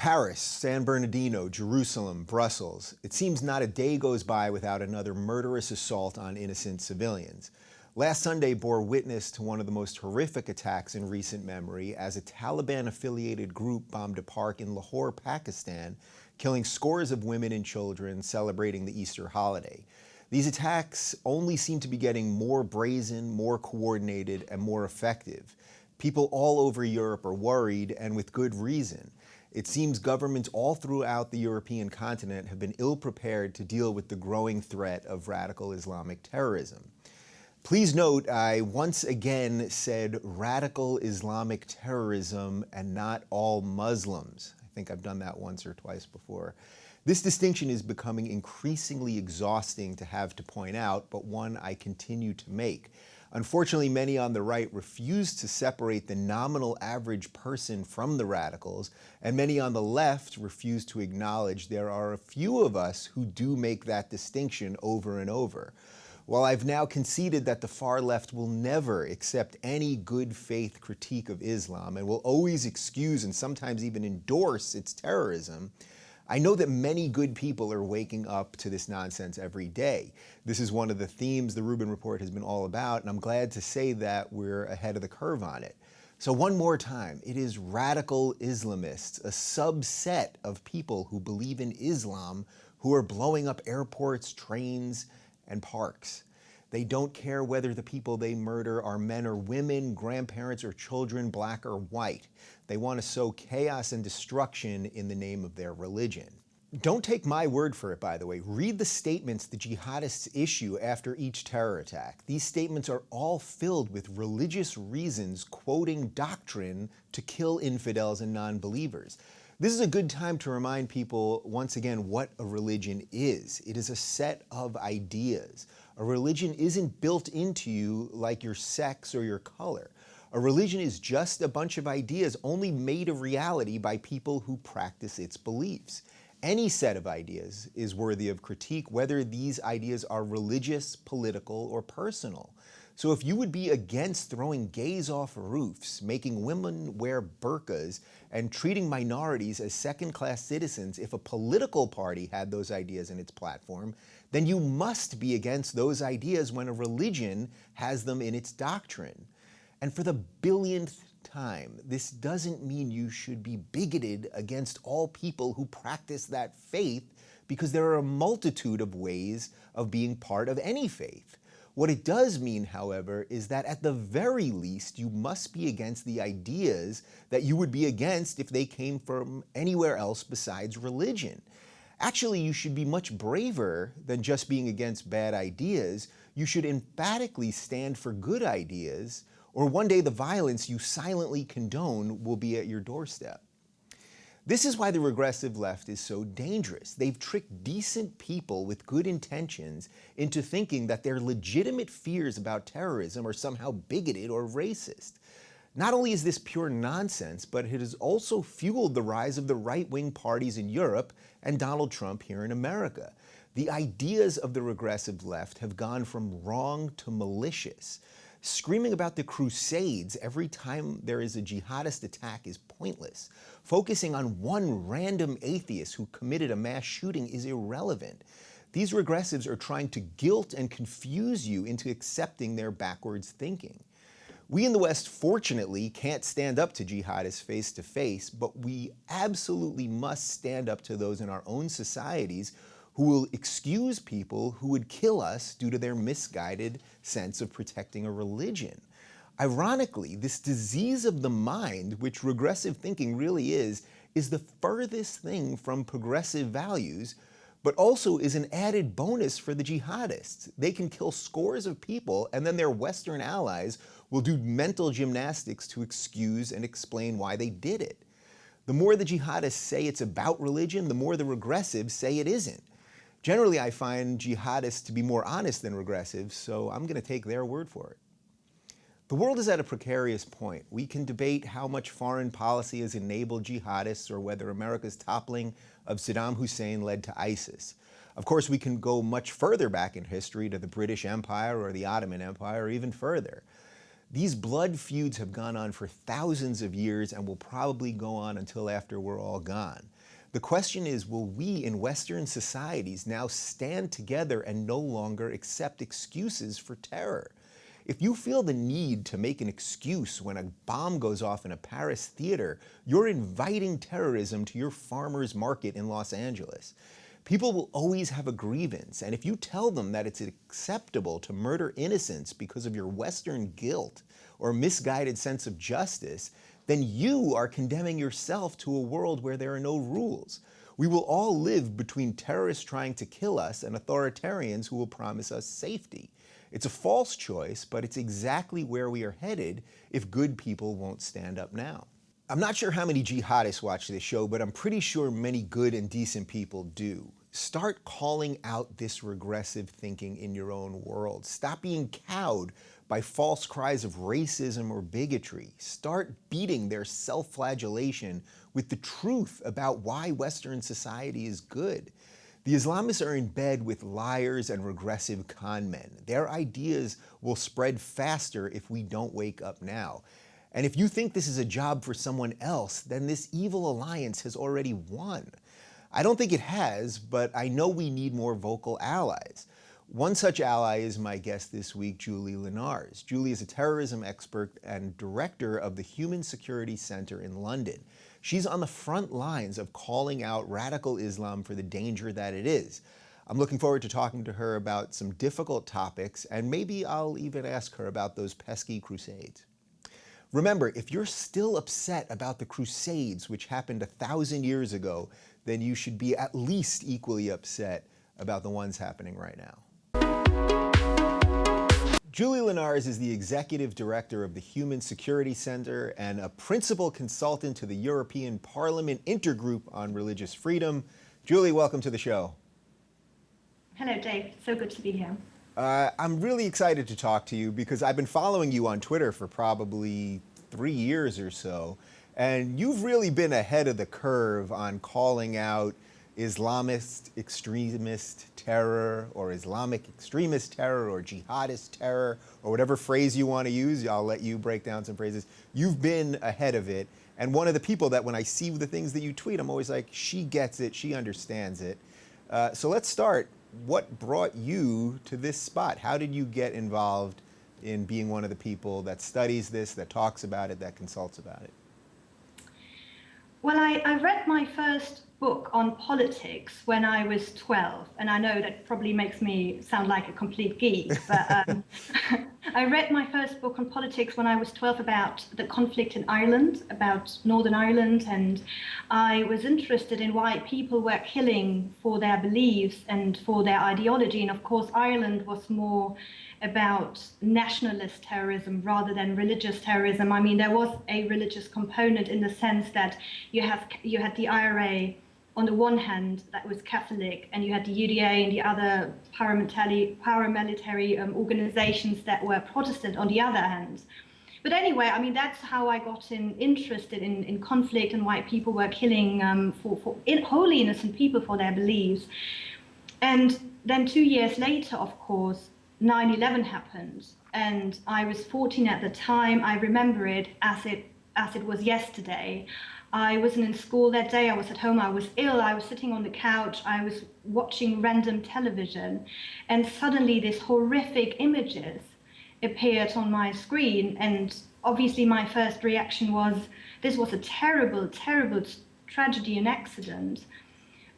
Paris, San Bernardino, Jerusalem, Brussels. It seems not a day goes by without another murderous assault on innocent civilians. Last Sunday bore witness to one of the most horrific attacks in recent memory as a Taliban-affiliated group bombed a park in Lahore, Pakistan, killing scores of women and children celebrating the Easter holiday. These attacks only seem to be getting more brazen, more coordinated, and more effective. People all over Europe are worried, and with good reason. It seems governments all throughout the European continent have been ill-prepared to deal with the growing threat of radical Islamic terrorism. Please note, I once again said radical Islamic terrorism and not all Muslims. I think I've done that once or twice before. This distinction is becoming increasingly exhausting to have to point out, but one I continue to make. Unfortunately, many on the right refuse to separate the nominal average person from the radicals, and many on the left refuse to acknowledge there are a few of us who do make that distinction over and over. While I've now conceded that the far left will never accept any good faith critique of Islam and will always excuse and sometimes even endorse its terrorism, I know that many good people are waking up to this nonsense every day. This is one of the themes the Rubin Report has been all about, and I'm glad to say that we're ahead of the curve on it. So one more time, it is radical Islamists, a subset of people who believe in Islam, who are blowing up airports, trains, and parks. They don't care whether the people they murder are men or women, grandparents or children, black or white. They want to sow chaos and destruction in the name of their religion. Don't take my word for it, by the way. Read the statements the jihadists issue after each terror attack. These statements are all filled with religious reasons, quoting doctrine to kill infidels and non-believers. This is a good time to remind people, once again, what a religion is. It is a set of ideas. A religion isn't built into you like your sex or your color. A religion is just a bunch of ideas only made a reality by people who practice its beliefs. Any set of ideas is worthy of critique, whether these ideas are religious, political, or personal. So if you would be against throwing gays off roofs, making women wear burqas, and treating minorities as second-class citizens if a political party had those ideas in its platform, then you must be against those ideas when a religion has them in its doctrine. And for the billionth time, this doesn't mean you should be bigoted against all people who practice that faith, because there are a multitude of ways of being part of any faith. What it does mean, however, is that at the very least, you must be against the ideas that you would be against if they came from anywhere else besides religion. Actually, you should be much braver than just being against bad ideas. You should emphatically stand for good ideas, or one day the violence you silently condone will be at your doorstep. This is why the regressive left is so dangerous. They've tricked decent people with good intentions into thinking that their legitimate fears about terrorism are somehow bigoted or racist. Not only is this pure nonsense, but it has also fueled the rise of the right-wing parties in Europe and Donald Trump here in America. The ideas of the regressive left have gone from wrong to malicious. Screaming about the Crusades every time there is a jihadist attack is pointless. Focusing on one random atheist who committed a mass shooting is irrelevant. These regressives are trying to guilt and confuse you into accepting their backwards thinking. We in the West, fortunately, can't stand up to jihadists face to face, but we absolutely must stand up to those in our own societies who will excuse people who would kill us due to their misguided sense of protecting a religion. Ironically, this disease of the mind, which regressive thinking really is the furthest thing from progressive values, but also is an added bonus for the jihadists. They can kill scores of people, and then their Western allies will do mental gymnastics to excuse and explain why they did it. The more the jihadists say it's about religion, the more the regressives say it isn't. Generally, I find jihadists to be more honest than regressive, so I'm going to take their word for it. The world is at a precarious point. We can debate how much foreign policy has enabled jihadists or whether America's toppling of Saddam Hussein led to ISIS. Of course, we can go much further back in history to the British Empire or the Ottoman Empire or even further. These blood feuds have gone on for thousands of years and will probably go on until after we're all gone. The question is, will we in Western societies now stand together and no longer accept excuses for terror? If you feel the need to make an excuse when a bomb goes off in a Paris theater, you're inviting terrorism to your farmer's market in Los Angeles. People will always have a grievance, and if you tell them that it's acceptable to murder innocents because of your Western guilt or misguided sense of justice, then you are condemning yourself to a world where there are no rules. We will all live between terrorists trying to kill us and authoritarians who will promise us safety. It's a false choice, but it's exactly where we are headed if good people won't stand up now. I'm not sure how many jihadists watch this show, but I'm pretty sure many good and decent people do. Start calling out this regressive thinking in your own world. Stop being cowed by false cries of racism or bigotry. Start beating their self-flagellation with the truth about why Western society is good. The Islamists are in bed with liars and regressive con men. Their ideas will spread faster if we don't wake up now. And if you think this is a job for someone else, then this evil alliance has already won. I don't think it has, but I know we need more vocal allies. One such ally is my guest this week, Julie Lenarz. Julie is a terrorism expert and director of the Human Security Center in London. She's on the front lines of calling out radical Islam for the danger that it is. I'm looking forward to talking to her about some difficult topics, and maybe I'll even ask her about those pesky crusades. Remember, if you're still upset about the Crusades, which happened 1,000 years ago, then you should be at least equally upset about the ones happening right now. Julie Lenarz is the executive director of the Human Security Center and a principal consultant to the European Parliament Intergroup on Religious Freedom. Julie, welcome to the show. Hello, Dave. So good to be here. I'm really excited to talk to you because I've been following you on Twitter for probably 3 years or so, and you've really been ahead of the curve on calling out Islamist extremist terror or Islamic extremist terror or jihadist terror or whatever phrase you want to use. I'll let you break down some phrases. You've been ahead of it, and one of the people that when I see the things that you tweet, I'm always like, she gets it, she understands it. So let's start. What brought you to this spot? How did you get involved in being one of the people that studies this, that talks about it, that consults about it? Well, I read my first book on politics when I was 12, and I know that probably makes me sound like a complete geek, but I read my first book on politics when I was 12 about the conflict in Ireland, about Northern Ireland, and I was interested in why people were killing for their beliefs and for their ideology, and of course Ireland was more about nationalist terrorism rather than religious terrorism. I mean, there was a religious component in the sense that you had the IRA on the one hand that was Catholic, and you had the UDA and the other paramilitary organizations that were Protestant on the other hand. But anyway, I mean, that's how I got interested in conflict and why people were killing wholly innocent people for their beliefs. And then 2 years later, of course, 9/11 happened, and I was 14 at the time. I remember it as it was yesterday. I wasn't in school that day. I was at home. I was ill. I was sitting on the couch. I was watching random television, and suddenly these horrific images appeared on my screen. And obviously, my first reaction was, this was a terrible, terrible tragedy and accident.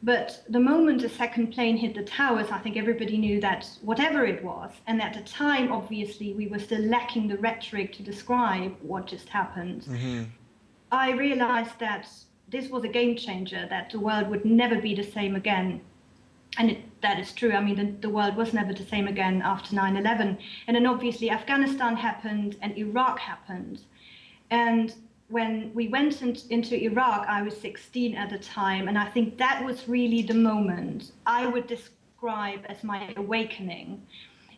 But the moment the second plane hit the towers, I think everybody knew that whatever it was, and at the time, obviously, we were still lacking the rhetoric to describe what just happened. Mm-hmm. I realized that this was a game changer, that the world would never be the same again. And that is true. I mean, the world was never the same again after 9/11. And then obviously Afghanistan happened and Iraq happened. And when we went into Iraq, I was 16 at the time, and I think that was really the moment I would describe as my awakening,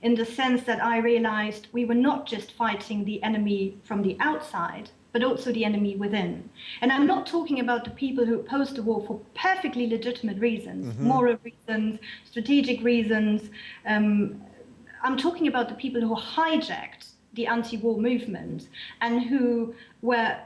in the sense that I realized we were not just fighting the enemy from the outside, but also the enemy within. And I'm not talking about the people who opposed the war for perfectly legitimate reasons, mm-hmm. moral reasons, strategic reasons. I'm talking about the people who hijacked the anti-war movement and who were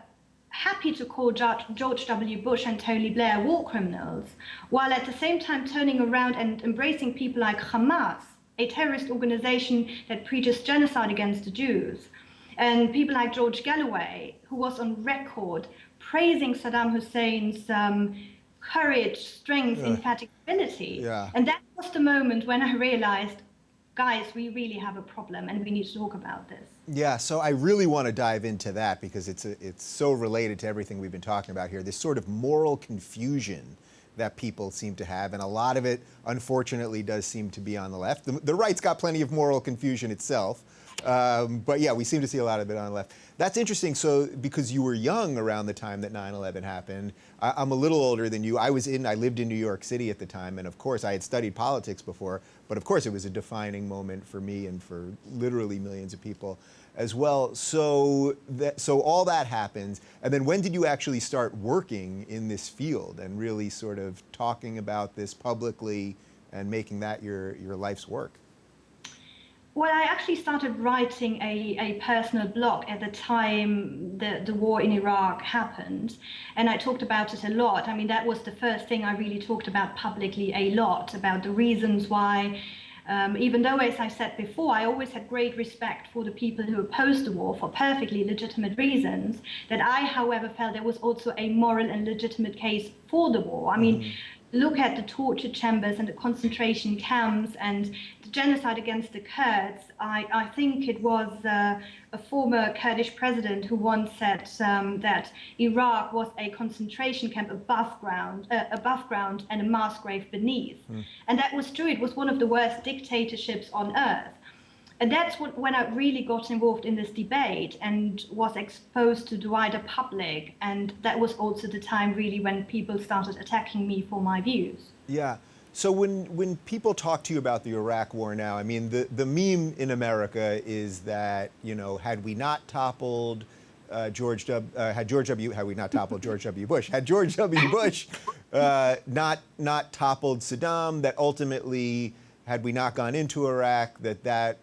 happy to call George W. Bush and Tony Blair war criminals, while at the same time turning around and embracing people like Hamas, a terrorist organization that preaches genocide against the Jews, and people like George Galloway, who was on record praising Saddam Hussein's courage, strength, infatigability. Yeah. And that was the moment when I realized, guys, we really have a problem and we need to talk about this. Yeah, so I really want to dive into that because it's so related to everything we've been talking about here, this sort of moral confusion that people seem to have, and a lot of it, unfortunately, does seem to be on the left. The right's got plenty of moral confusion itself, but yeah, we seem to see a lot of it on the left. That's interesting, so because you were young around the time that 9/11 happened, I'm a little older than you. I lived in New York City at the time, and of course I had studied politics before, but of course it was a defining moment for me and for literally millions of people as well. So all that happens, and then when did you actually start working in this field and really sort of talking about this publicly and making that your life's work? Well, I actually started writing a personal blog at the time the war in Iraq happened, and I talked about it a lot. I mean, that was the first thing I really talked about publicly a lot, about the reasons why, even though, as I said before, I always had great respect for the people who opposed the war for perfectly legitimate reasons, that I, however, felt there was also a moral and legitimate case for the war. I mean, look at the torture chambers and the concentration camps and the genocide against the Kurds. I think it was a former Kurdish president who once said that Iraq was a concentration camp above ground and a mass grave beneath. And that was true. It was one of the worst dictatorships on earth. And that's when I really got involved in this debate and was exposed to the wider public. And that was also the time really when people started attacking me for my views. Yeah. So when people talk to you about the Iraq war now, I mean, the meme in America is that, you know, had we not toppled George W. Bush, had George W. Bush not toppled Saddam, that ultimately, had we not gone into Iraq, that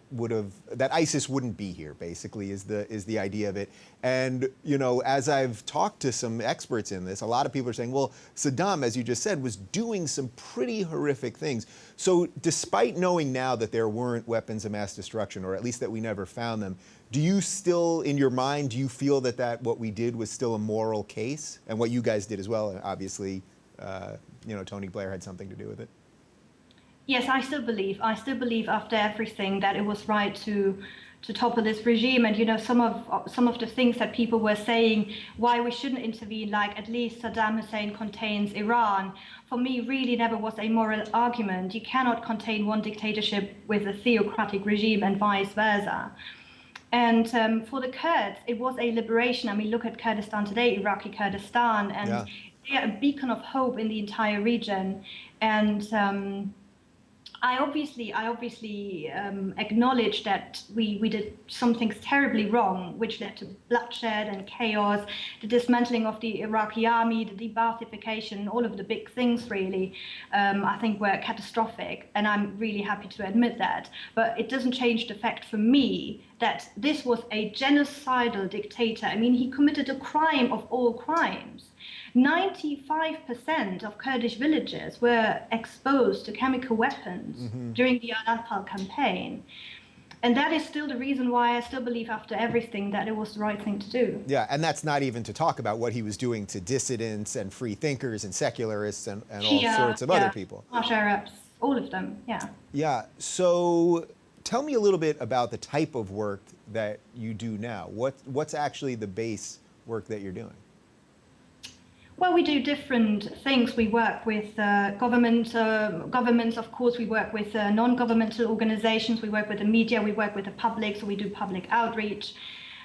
ISIS wouldn't be here, basically, is the idea of it. And, you know, as I've talked to some experts in this, a lot of people are saying, well, Saddam, as you just said, was doing some pretty horrific things. So despite knowing now that there weren't weapons of mass destruction, or at least that we never found them, do you still, in your mind, do you feel that what we did was still a moral case? And what you guys did as well, and obviously, you know, Tony Blair had something to do with it. Yes, I still believe after everything that it was right to topple this regime. And, you know, some of the things that people were saying, why we shouldn't intervene, like at least Saddam Hussein contains Iran, for me really never was a moral argument. You cannot contain one dictatorship with a theocratic regime and vice versa. And for the Kurds, it was a liberation. I mean, look at Kurdistan today, Iraqi Kurdistan, and they are a beacon of hope in the entire region. And I obviously acknowledge that we did some things terribly wrong, which led to bloodshed and chaos, the dismantling of the Iraqi army, the de-Baathification, all of the big things really, I think were catastrophic. And I'm really happy to admit that. But it doesn't change the fact for me that this was a genocidal dictator. I mean, he committed a crime of all crimes. 95% of Kurdish villages were exposed to chemical weapons during the Al-Anfal campaign. And that is still the reason why I still believe after everything that it was the right thing to do. Yeah, and that's not even to talk about what he was doing to dissidents and free thinkers and secularists and all sorts of other people. Arabs, all of them, yeah. Yeah, so tell me a little bit about the type of work that you do now. What's actually the base work that you're doing? Well, we do different things. We work with governments, of course. We work with non-governmental organizations. We work with the media. We work with the public. So we do public outreach.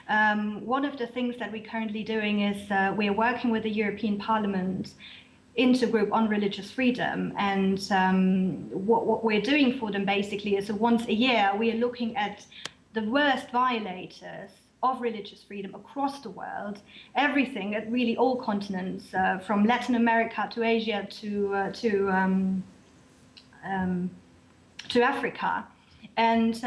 One of the things that we're currently doing is we are working with the European Parliament intergroup on religious freedom. And what we're doing for them basically is once a year, we are looking at the worst violators of religious freedom across the world, everything at really all continents, from Latin America to Asia to Africa. And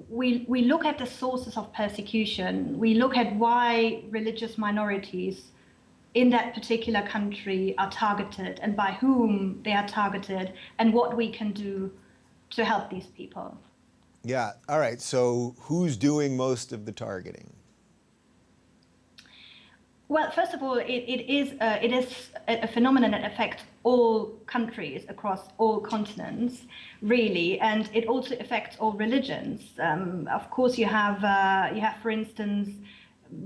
we look at the sources of persecution. We look at why religious minorities in that particular country are targeted and by whom they are targeted and what we can do to help these people. Yeah, all right, so who's doing most of the targeting? Well, first of all, it is a phenomenon that affects all countries across all continents, really, and it also affects all religions. Of course, you have, for instance,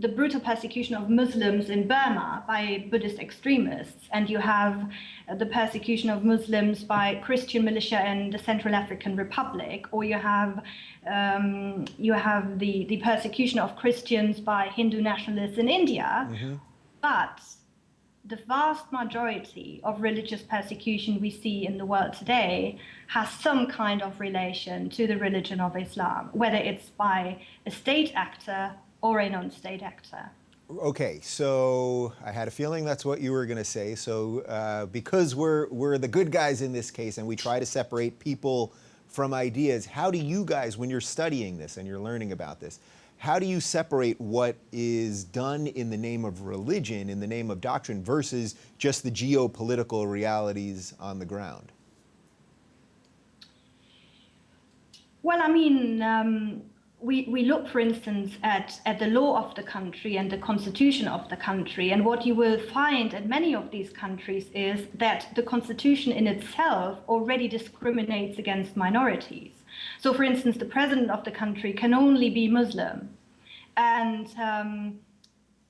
the brutal persecution of Muslims in Burma by Buddhist extremists, and you have the persecution of Muslims by Christian militia in the Central African Republic, or you have the persecution of Christians by Hindu nationalists in India. Mm-hmm. But the vast majority of religious persecution we see in the world today has some kind of relation to the religion of Islam, whether it's by a state actor or a non-state actor. Okay, so I had a feeling that's what you were going to say. So because we're the good guys in this case and we try to separate people from ideas, how do you guys, when you're studying this and you're learning about this, how do you separate what is done in the name of religion, in the name of doctrine, versus just the geopolitical realities on the ground? Well, I mean, we look, for instance, at the law of the country and the constitution of the country. And what you will find in many of these countries is that the constitution in itself already discriminates against minorities. So, for instance, the president of the country can only be Muslim. And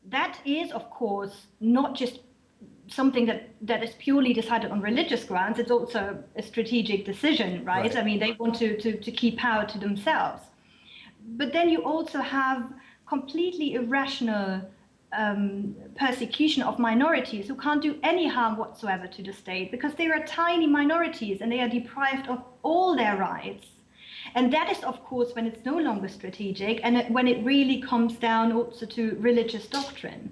that is, of course, not just something that is purely decided on religious grounds. It's also a strategic decision, right? I mean, they want to keep power to themselves. But then you also have completely irrational persecution of minorities who can't do any harm whatsoever to the state because they are tiny minorities and they are deprived of all their rights. And that is, of course, when it's no longer strategic and when it really comes down also to religious doctrine.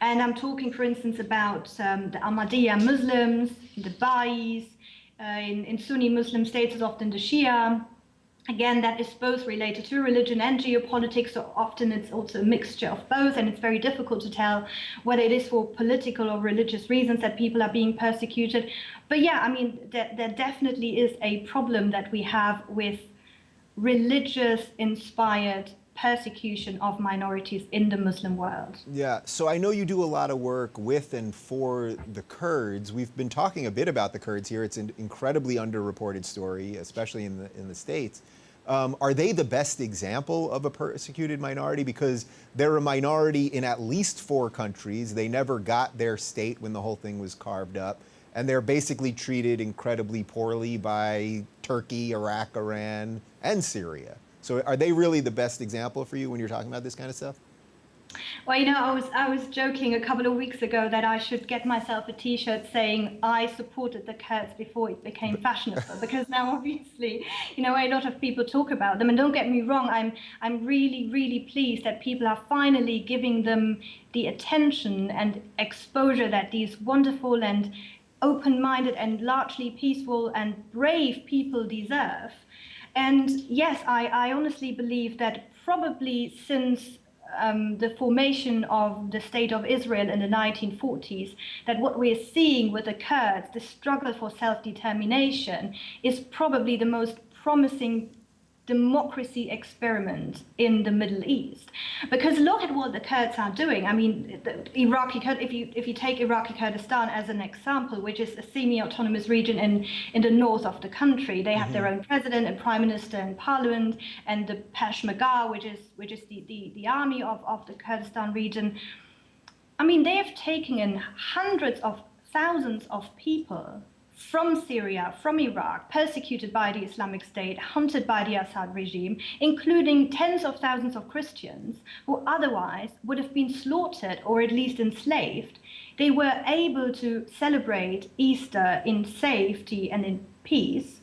And I'm talking, for instance, about the Ahmadiyya Muslims, the Baha'is, in Sunni Muslim states is often the Shia. Again, that is both related to religion and geopolitics, so often it's also a mixture of both, and it's very difficult to tell whether it is for political or religious reasons that people are being persecuted. But yeah, I mean, there definitely is a problem that we have with religious-inspired persecution of minorities in the Muslim world. Yeah, so I know you do a lot of work with and for the Kurds. We've been talking a bit about the Kurds here. It's an incredibly underreported story, especially in the States. Are they the best example of a persecuted minority? Because they're a minority in at least 4 countries. They never got their state when the whole thing was carved up. And they're basically treated incredibly poorly by Turkey, Iraq, Iran, and Syria. So are they really the best example for you when you're talking about this kind of stuff? Well, you know, I was joking a couple of weeks ago that I should get myself a T-shirt saying I supported the Kurds before it became fashionable, because now obviously, you know, a lot of people talk about them. And don't get me wrong, I'm really, really pleased that people are finally giving them the attention and exposure that these wonderful and open-minded and largely peaceful and brave people deserve. And yes, I honestly believe that probably since the formation of the State of Israel in the 1940s, that what we're seeing with the Kurds, the struggle for self-determination, is probably the most promising democracy experiment in the Middle East. Because look at what the Kurds are doing. I mean, the Iraqi Kurd, if you take Iraqi Kurdistan as an example, which is a semi-autonomous region in the north of the country, they have their own president and prime minister and parliament, and the Peshmerga, which is the army of the Kurdistan region. I mean, they have taken in hundreds of thousands of people from Syria, from Iraq, persecuted by the Islamic State, hunted by the Assad regime, including tens of thousands of Christians who otherwise would have been slaughtered or at least enslaved. They were able to celebrate Easter in safety and in peace.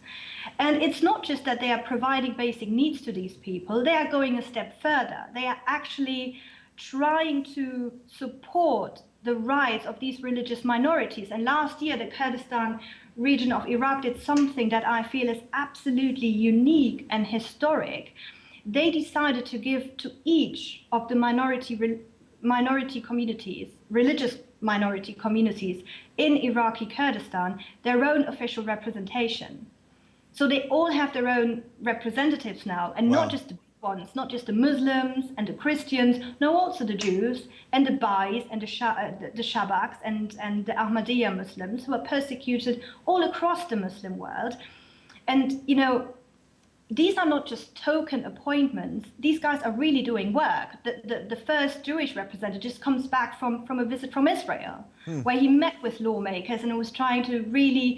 And it's not just that they are providing basic needs to these people, they are going a step further. They are actually trying to support the rights of these religious minorities. And last year, the Kurdistan region of Iraq did something that I feel is absolutely unique and historic. They decided to give to each of the minority communities, religious minority communities in Iraqi Kurdistan their own official representation. So they all have their own representatives now, and Wow. not just the ones, not just the Muslims and the Christians, no, also the Jews and the Bais and the Shabaks and the Ahmadiyya Muslims who are persecuted all across the Muslim world. And, you know, these are not just token appointments. These guys are really doing work. The first Jewish representative just comes back from a visit from Israel, where he met with lawmakers and was trying to really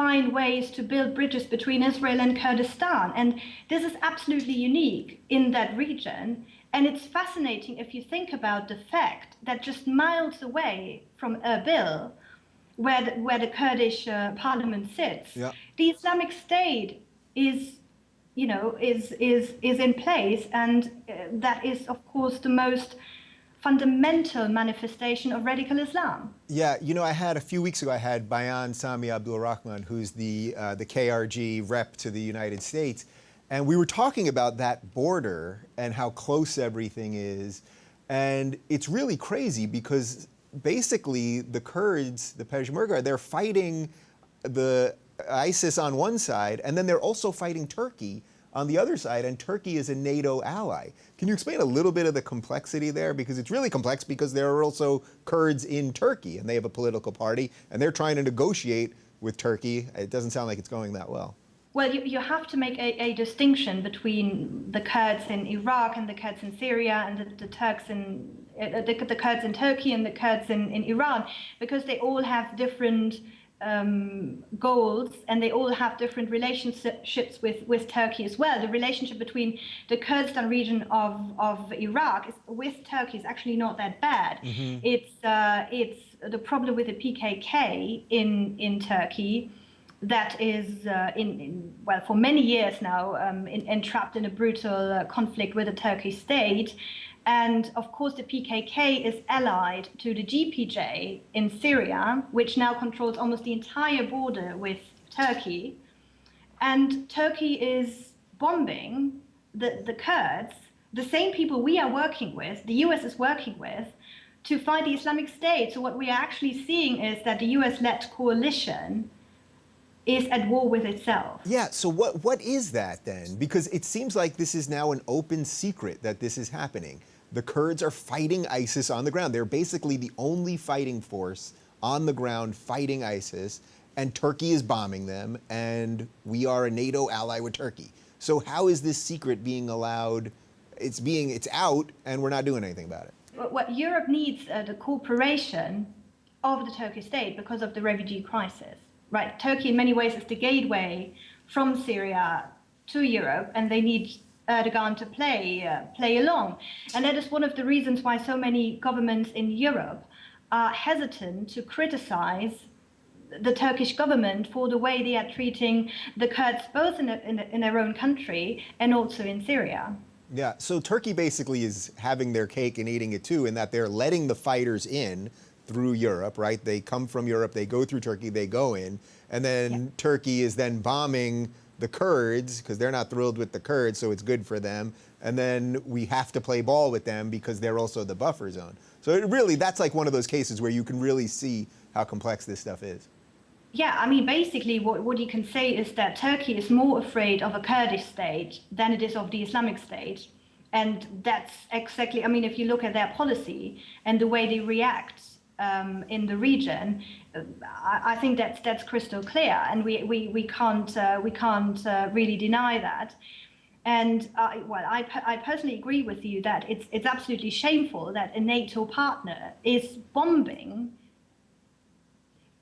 find ways to build bridges between Israel and Kurdistan. And this is absolutely unique in that region. And it's fascinating if you think about the fact that just miles away from Erbil, where the Kurdish parliament sits, Yeah. the Islamic State is in place, and that is, of course, the most fundamental manifestation of radical Islam. Yeah, you know, a few weeks ago, I had Bayan Sami Abdul Rahman, who's the KRG rep to the United States, and we were talking about that border and how close everything is, and it's really crazy because basically the Kurds, the Peshmerga, they're fighting the ISIS on one side, and then they're also fighting Turkey on the other side, and Turkey is a NATO ally. Can you explain a little bit of the complexity there? Because it's really complex because there are also Kurds in Turkey, and they have a political party, and they're trying to negotiate with Turkey. It doesn't sound like it's going that well. Well, you have to make a distinction between the Kurds in Iraq and the Kurds in Syria and the Turks in the Kurds in Turkey and the Kurds in Iran, because they all have different goals, and they all have different relationships with Turkey as well. The relationship between the Kurdistan region of Iraq with Turkey is actually not that bad. Mm-hmm. It's the problem with the PKK in Turkey that is for many years now entrapped in a brutal conflict with the Turkish state. And of course, the PKK is allied to the GPJ in Syria, which now controls almost the entire border with Turkey. And Turkey is bombing the Kurds, the same people we are working with, the US is working with, to fight the Islamic State. So what we are actually seeing is that the US-led coalition is at war with itself. Yeah, so what is that then? Because it seems like this is now an open secret that this is happening. The Kurds are fighting ISIS on the ground. They're basically the only fighting force on the ground fighting ISIS, and Turkey is bombing them, and we are a NATO ally with Turkey. So how is this secret being allowed? It's out, and we're not doing anything about it. What Europe needs the cooperation of the Turkish state because of the refugee crisis. Right, Turkey in many ways is the gateway from Syria to Europe, and they need Erdogan to play along. And that is one of the reasons why so many governments in Europe are hesitant to criticize the Turkish government for the way they are treating the Kurds, both in their own country and also in Syria. Yeah, so Turkey basically is having their cake and eating it too, in that they're letting the fighters in through Europe, right? They come from Europe, they go through Turkey, they go in, and then Turkey is then bombing the Kurds because they're not thrilled with the Kurds, so it's good for them. And then we have to play ball with them because they're also the buffer zone. So it really, that's like one of those cases where you can really see how complex this stuff is. Yeah, I mean, basically what you can say is that Turkey is more afraid of a Kurdish state than it is of the Islamic State. And that's exactly, I mean, if you look at their policy and the way they react in the region, I think that's crystal clear, and we can't really deny that. And I personally agree with you that it's absolutely shameful that a NATO partner is bombing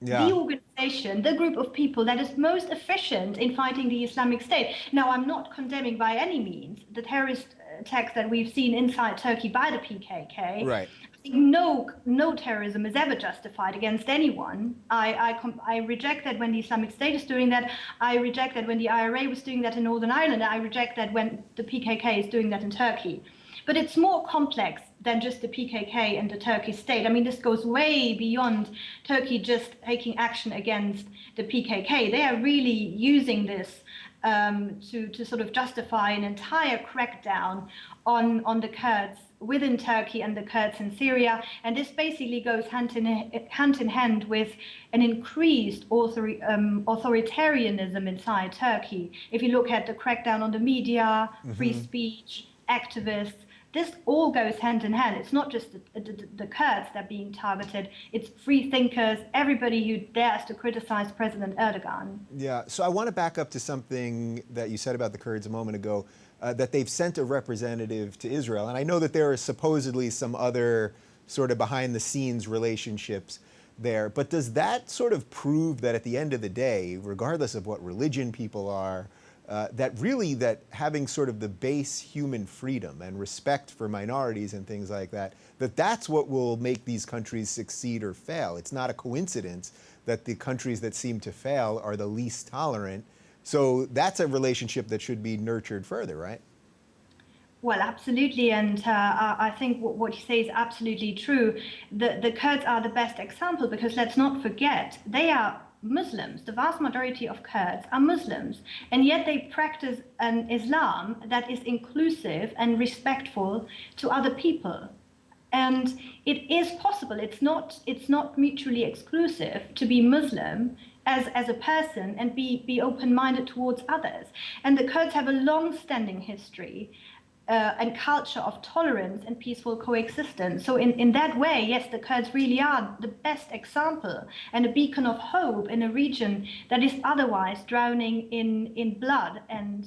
the organization, the group of people that is most efficient in fighting the Islamic State. Now, I'm not condemning by any means the terrorist attacks that we've seen inside Turkey by the PKK. Right. No terrorism is ever justified against anyone. I reject that when the Islamic State is doing that. I reject that when the IRA was doing that in Northern Ireland. I reject that when the PKK is doing that in Turkey. But it's more complex than just the PKK and the Turkish state. I mean, this goes way beyond Turkey just taking action against the PKK. They are really using this to sort of justify an entire crackdown on the Kurds within Turkey and the Kurds in Syria. And this basically goes hand in hand with an increased authoritarianism inside Turkey. If you look at the crackdown on the media, free speech, activists, this all goes hand in hand. It's not just the Kurds that are being targeted, it's free thinkers, everybody who dares to criticize President Erdogan. Yeah, so I want to back up to something that you said about the Kurds a moment ago, that they've sent a representative to Israel. And I know that there are supposedly some other sort of behind the scenes relationships there, but does that sort of prove that at the end of the day, regardless of what religion people are, that having sort of the base human freedom and respect for minorities and things like that, that's what will make these countries succeed or fail? It's not a coincidence that the countries that seem to fail are the least tolerant. So that's a relationship that should be nurtured further, right? Well, absolutely, and I think what you say is absolutely true. The Kurds are the best example because let's not forget, they are Muslims. The vast majority of Kurds are Muslims, and yet they practice an Islam that is inclusive and respectful to other people. And it is possible, it's not mutually exclusive to be Muslim as a person and be open-minded towards others. And the Kurds have a long-standing history and culture of tolerance and peaceful coexistence. So in that way, yes, the Kurds really are the best example and a beacon of hope in a region that is otherwise drowning in blood and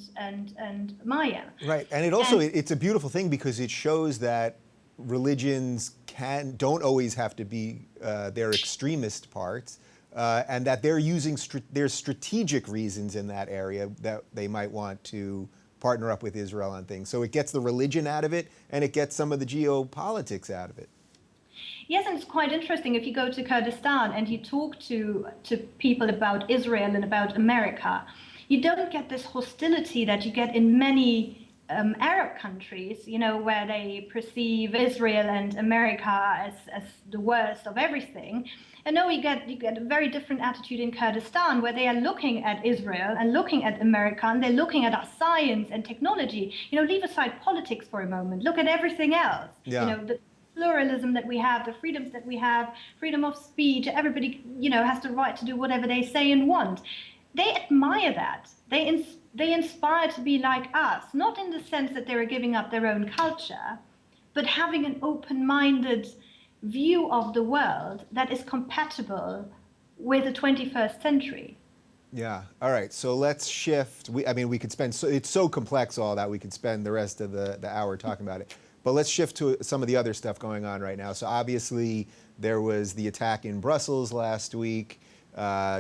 mire. Right, and it's a beautiful thing because it shows that religions don't always have to be their extremist parts, and that they're using there's strategic reasons in that area that they might want to partner up with Israel on things. So it gets the religion out of it, and it gets some of the geopolitics out of it. Yes, and it's quite interesting if you go to Kurdistan and you talk to people about Israel and about America, you don't get this hostility that you get in many Arab countries, where they perceive Israel and America as the worst of everything. And now you get a very different attitude in Kurdistan, where they are looking at Israel and looking at America, and they're looking at our science and technology. Leave aside politics for a moment. Look at everything else. Yeah. The pluralism that we have, the freedoms that we have, freedom of speech. Everybody, has the right to do whatever they say and want. They admire that. They inspire to be like us, not in the sense that they are giving up their own culture, but having an open-minded view of the world that is compatible with the 21st century. Yeah. All right. So let's shift. We could spend. It's so complex, all that we could spend the rest of the hour talking about it. But let's shift to some of the other stuff going on right now. So obviously there was the attack in Brussels last week.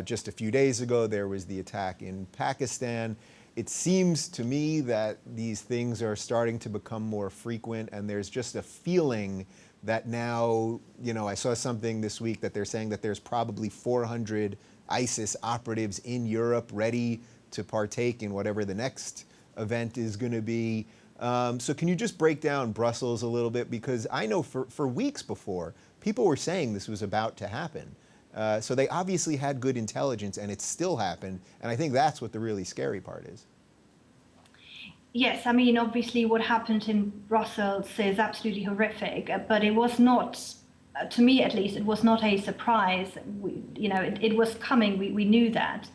Just a few days ago, there was the attack in Pakistan. It seems to me that these things are starting to become more frequent, and there's just a feeling that now, I saw something this week that they're saying that there's probably 400 ISIS operatives in Europe ready to partake in whatever the next event is going to be. So can you just break down Brussels a little bit? Because I know for weeks before, people were saying this was about to happen. So they obviously had good intelligence, and it still happened. And I think that's what the really scary part is. Yes, obviously what happened in Brussels is absolutely horrific, but it was not, to me at least, it was not a surprise. It was coming, we knew that.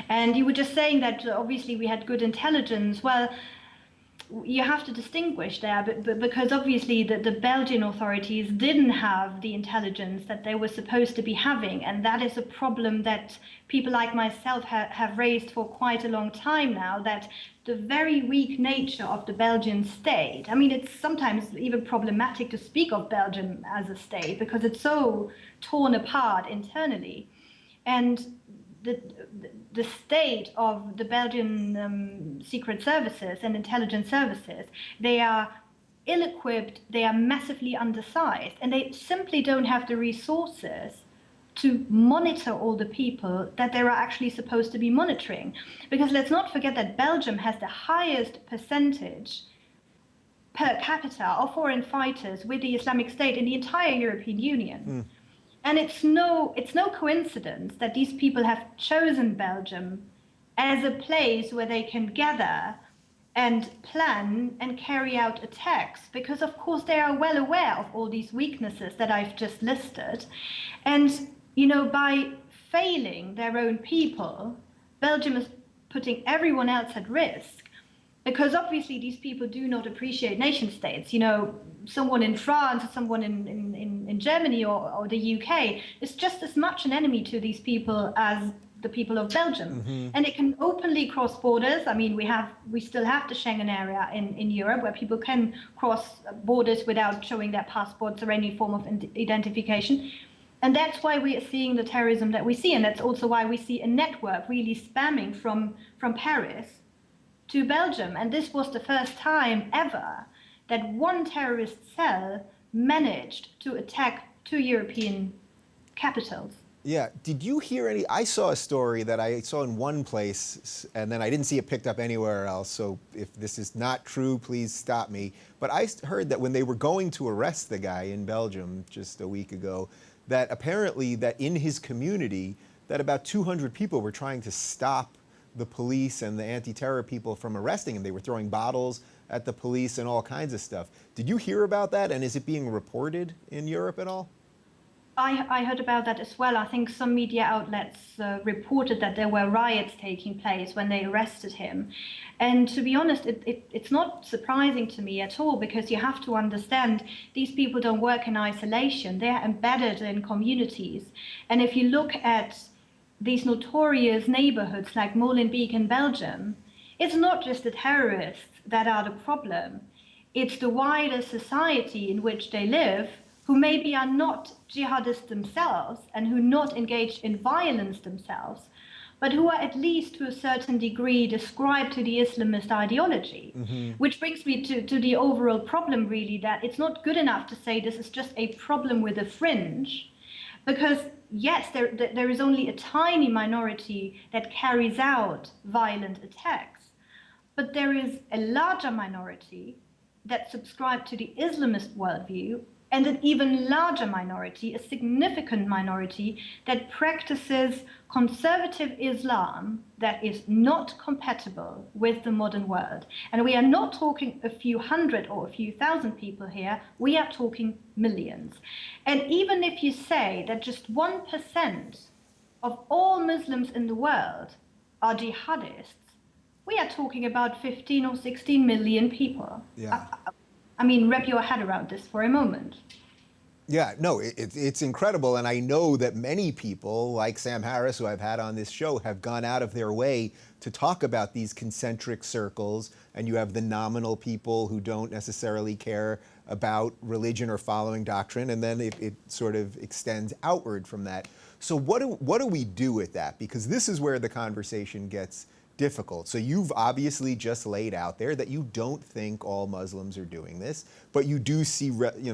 And you were just saying that obviously we had good intelligence. Well, you have to distinguish there, but because obviously the Belgian authorities didn't have the intelligence that they were supposed to be having, and that is a problem that people like myself have raised for quite a long time now, that the very weak nature of the Belgian state, it's sometimes even problematic to speak of Belgium as a state because it's so torn apart internally. And the state of the Belgian secret services and intelligence services, they are ill-equipped, they are massively undersized, and they simply don't have the resources to monitor all the people that they are actually supposed to be monitoring. Because let's not forget that Belgium has the highest percentage per capita of foreign fighters with the Islamic State in the entire European Union. And it's no coincidence that these people have chosen Belgium as a place where they can gather and plan and carry out attacks, because of course they are well aware of all these weaknesses that I've just listed. And, by failing their own people, Belgium is putting everyone else at risk, because obviously these people do not appreciate nation states. Someone in France or someone in Germany or the UK is just as much an enemy to these people as the people of Belgium. Mm-hmm. And it can openly cross borders. I mean, we still have the Schengen area in Europe, where people can cross borders without showing their passports or any form of identification. And that's why we are seeing the terrorism that we see. And that's also why we see a network really spamming from Paris to Belgium. And this was the first time ever that one terrorist cell managed to attack 2 European capitals. Yeah, did you hear any? I saw a story that I saw in one place, and then I didn't see it picked up anywhere else, so if this is not true, please stop me. But I heard that when they were going to arrest the guy in Belgium just a week ago, that apparently that in his community, that about 200 people were trying to stop the police and the anti-terror people from arresting him. They were throwing bottles at the police and all kinds of stuff. Did you hear about that, and is it being reported in Europe at all? I heard about that as well. I think some media outlets reported that there were riots taking place when they arrested him. And to be honest, it's not surprising to me at all, because you have to understand these people don't work in isolation. They're embedded in communities. And if you look at these notorious neighborhoods like Molenbeek in Belgium, it's not just the terrorists that are the problem. It's the wider society in which they live, who maybe are not jihadists themselves and who not engaged in violence themselves, but who are at least to a certain degree described to the Islamist ideology. Mm-hmm. Which brings me to the overall problem, really, that it's not good enough to say this is just a problem with a fringe, because yes, there is only a tiny minority that carries out violent attacks, but there is a larger minority that subscribe to the Islamist worldview, and an even larger minority, a significant minority, that practices conservative Islam that is not compatible with the modern world. And we are not talking a few hundred or a few thousand people here, we are talking millions. And even if you say that just 1% of all Muslims in the world are jihadists, we are talking about 15 or 16 million people. Yeah. I mean, wrap your head around this for a moment. Yeah, no, it's incredible. And I know that many people, like Sam Harris, who I've had on this show, have gone out of their way to talk about these concentric circles. And you have the nominal people who don't necessarily care about religion or following doctrine. And then it sort of extends outward from that. So what do we do with that? Because this is where the conversation gets difficult. So you've obviously just laid out there that you don't think all Muslims are doing this, but you do see,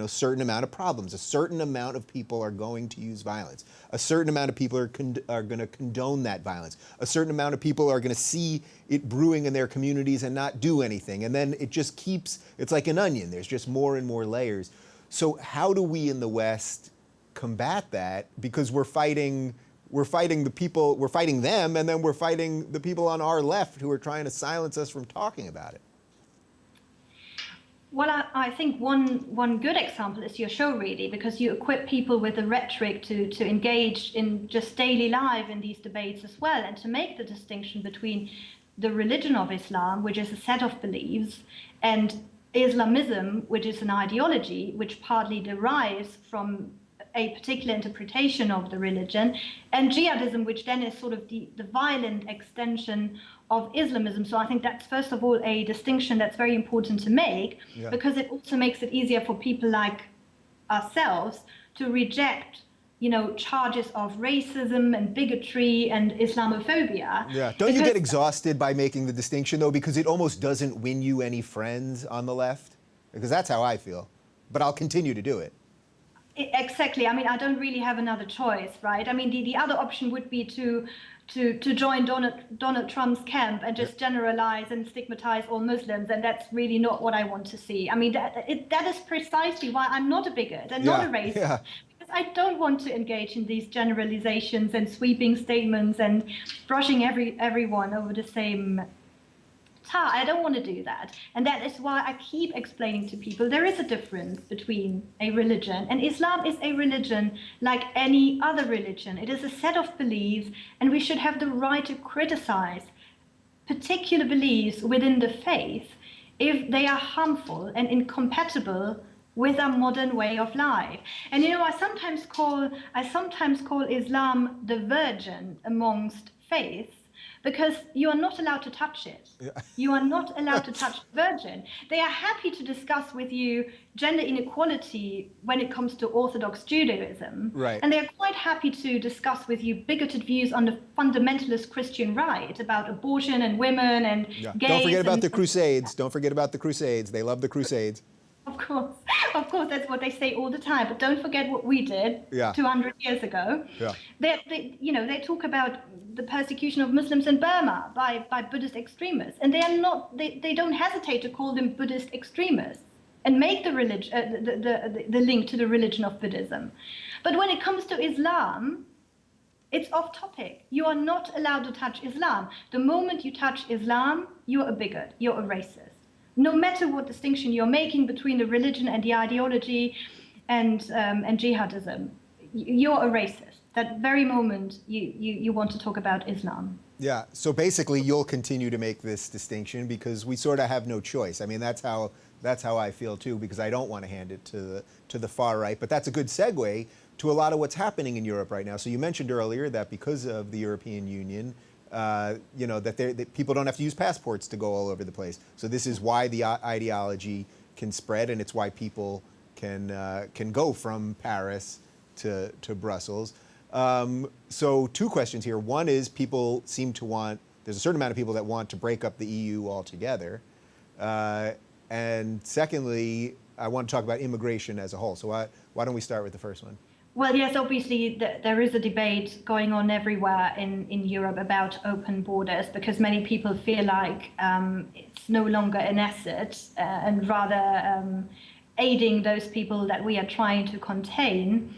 certain amount of problems. A certain amount of people are going to use violence. A certain amount of people are going to condone that violence. A certain amount of people are going to see it brewing in their communities and not do anything. And then it just keeps, it's like an onion. There's just more and more layers. So how do we in the West combat that? Because we're fighting the people, we're fighting them, and then we're fighting the people on our left who are trying to silence us from talking about it. Well, I think one good example is your show, really, because you equip people with the rhetoric to engage in just daily life in these debates as well, and to make the distinction between the religion of Islam, which is a set of beliefs, and Islamism, which is an ideology which partly derives from a particular interpretation of the religion, and jihadism, which then is sort of the violent extension of Islamism. So I think that's, first of all, a distinction that's very important to make, because it also makes it easier for people like ourselves to reject, charges of racism and bigotry and Islamophobia. Yeah. Don't you get exhausted by making the distinction, though, because it almost doesn't win you any friends on the left? Because that's how I feel. But I'll continue to do it. Exactly. I mean, I don't really have another choice, right? I mean, the other option would be to join Donald Trump's camp and just generalize and stigmatize all Muslims, and that's really not what I want to see. I mean, that is precisely why I'm not a bigot and not a racist. Yeah. Because I don't want to engage in these generalizations and sweeping statements and brushing everyone over the same I don't want to do that. And that is why I keep explaining to people there is a difference between a religion, and Islam is a religion like any other religion. It is a set of beliefs, and we should have the right to criticize particular beliefs within the faith if they are harmful and incompatible with our modern way of life. And I sometimes call Islam the virgin amongst faiths, because you are not allowed to touch it. Yeah. You are not allowed to touch the virgin. They are happy to discuss with you gender inequality when it comes to Orthodox Judaism. Right. And they are quite happy to discuss with you bigoted views on the fundamentalist Christian right about abortion and women and gays. Don't forget about the Crusades. Don't forget about the Crusades. They love the Crusades. Of course, that's what they say all the time. But don't forget what we did 200 years ago. Yeah. They talk about the persecution of Muslims in Burma by Buddhist extremists, and they don't hesitate to call them Buddhist extremists and make the link to the religion of Buddhism. But when it comes to Islam, it's off topic. You are not allowed to touch Islam. The moment you touch Islam, you're a bigot. You're a racist. No matter what distinction you're making between the religion and the ideology and jihadism, you're a racist. That very moment you want to talk about Islam. Yeah, so basically you'll continue to make this distinction because we sort of have no choice. I mean, that's how I feel too, because I don't want to hand it to the far right. But that's a good segue to a lot of what's happening in Europe right now. So you mentioned earlier that because of the European Union, that people don't have to use passports to go all over the place. So this is why the ideology can spread, and it's why people can go from Paris to Brussels. So two questions here. One is people seem to there's a certain amount of people that want to break up the EU altogether. And secondly, I want to talk about immigration as a whole. So why don't we start with the first one? Well, yes, obviously there is a debate going on everywhere in Europe about open borders, because many people feel like it's no longer an asset and rather aiding those people that we are trying to contain.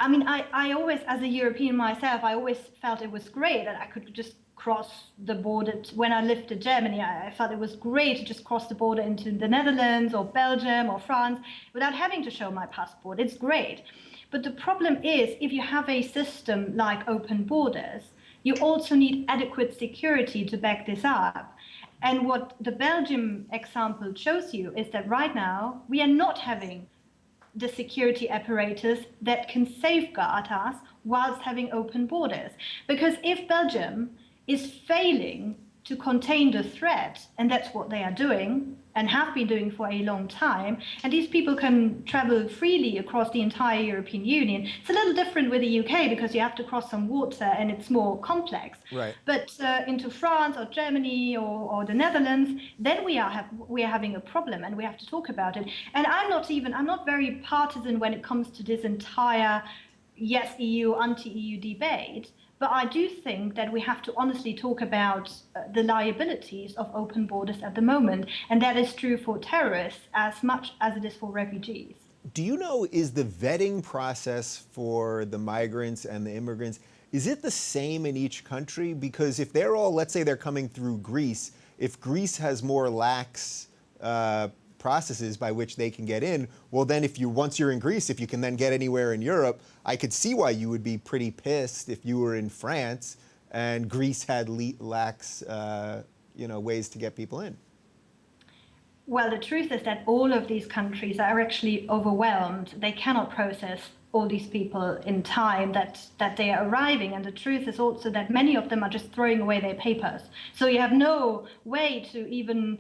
I mean, I always, as a European myself, I always felt it was great that I could just cross the border. When I lived in Germany, I felt it was great to just cross the border into the Netherlands or Belgium or France without having to show my passport. It's great. But the problem is, if you have a system like open borders, you also need adequate security to back this up. And what the Belgium example shows you is that right now we are not having the security apparatus that can safeguard us whilst having open borders. Because if Belgium is failing to contain the threat, and that's what they are doing and have been doing for a long time, and these people can travel freely across the entire European Union. It's a little different with the UK because you have to cross some water and it's more complex. Right. But into France or Germany or the Netherlands, then we are having a problem, and we have to talk about it. And I'm not very partisan when it comes to this entire yes EU, anti-EU debate. But I do think that we have to honestly talk about the liabilities of open borders at the moment. And that is true for terrorists as much as it is for refugees. Do you know, is the vetting process for the migrants and the immigrants, is it the same in each country? Because if they're all, let's say they're coming through Greece, if Greece has more lax processes by which they can get in, well then once you're in Greece, if you can then get anywhere in Europe, I could see why you would be pretty pissed if you were in France and Greece had lax ways to get people in. Well, the truth is that all of these countries are actually overwhelmed. They cannot process all these people in time that they are arriving. And the truth is also that many of them are just throwing away their papers. So you have no way to even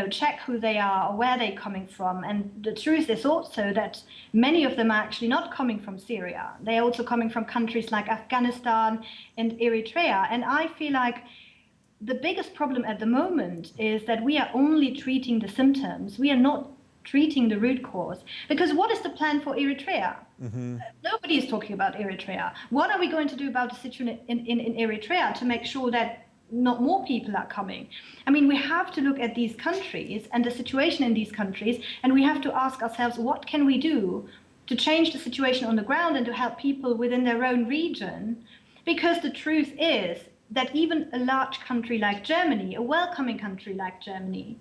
check who they are or where they're coming from. And the truth is also that many of them are actually not coming from Syria. They're also coming from countries like Afghanistan and Eritrea. And I feel like the biggest problem at the moment is that we are only treating the symptoms. We are not treating the root cause. Because what is the plan for Eritrea? Mm-hmm. Nobody is talking about Eritrea. What are we going to do about the situation in Eritrea to make sure that not more people are coming? I mean, we have to look at these countries and the situation in these countries, and we have to ask ourselves, what can we do to change the situation on the ground and to help people within their own region? Because the truth is, that even a large country like Germany, a welcoming country like Germany,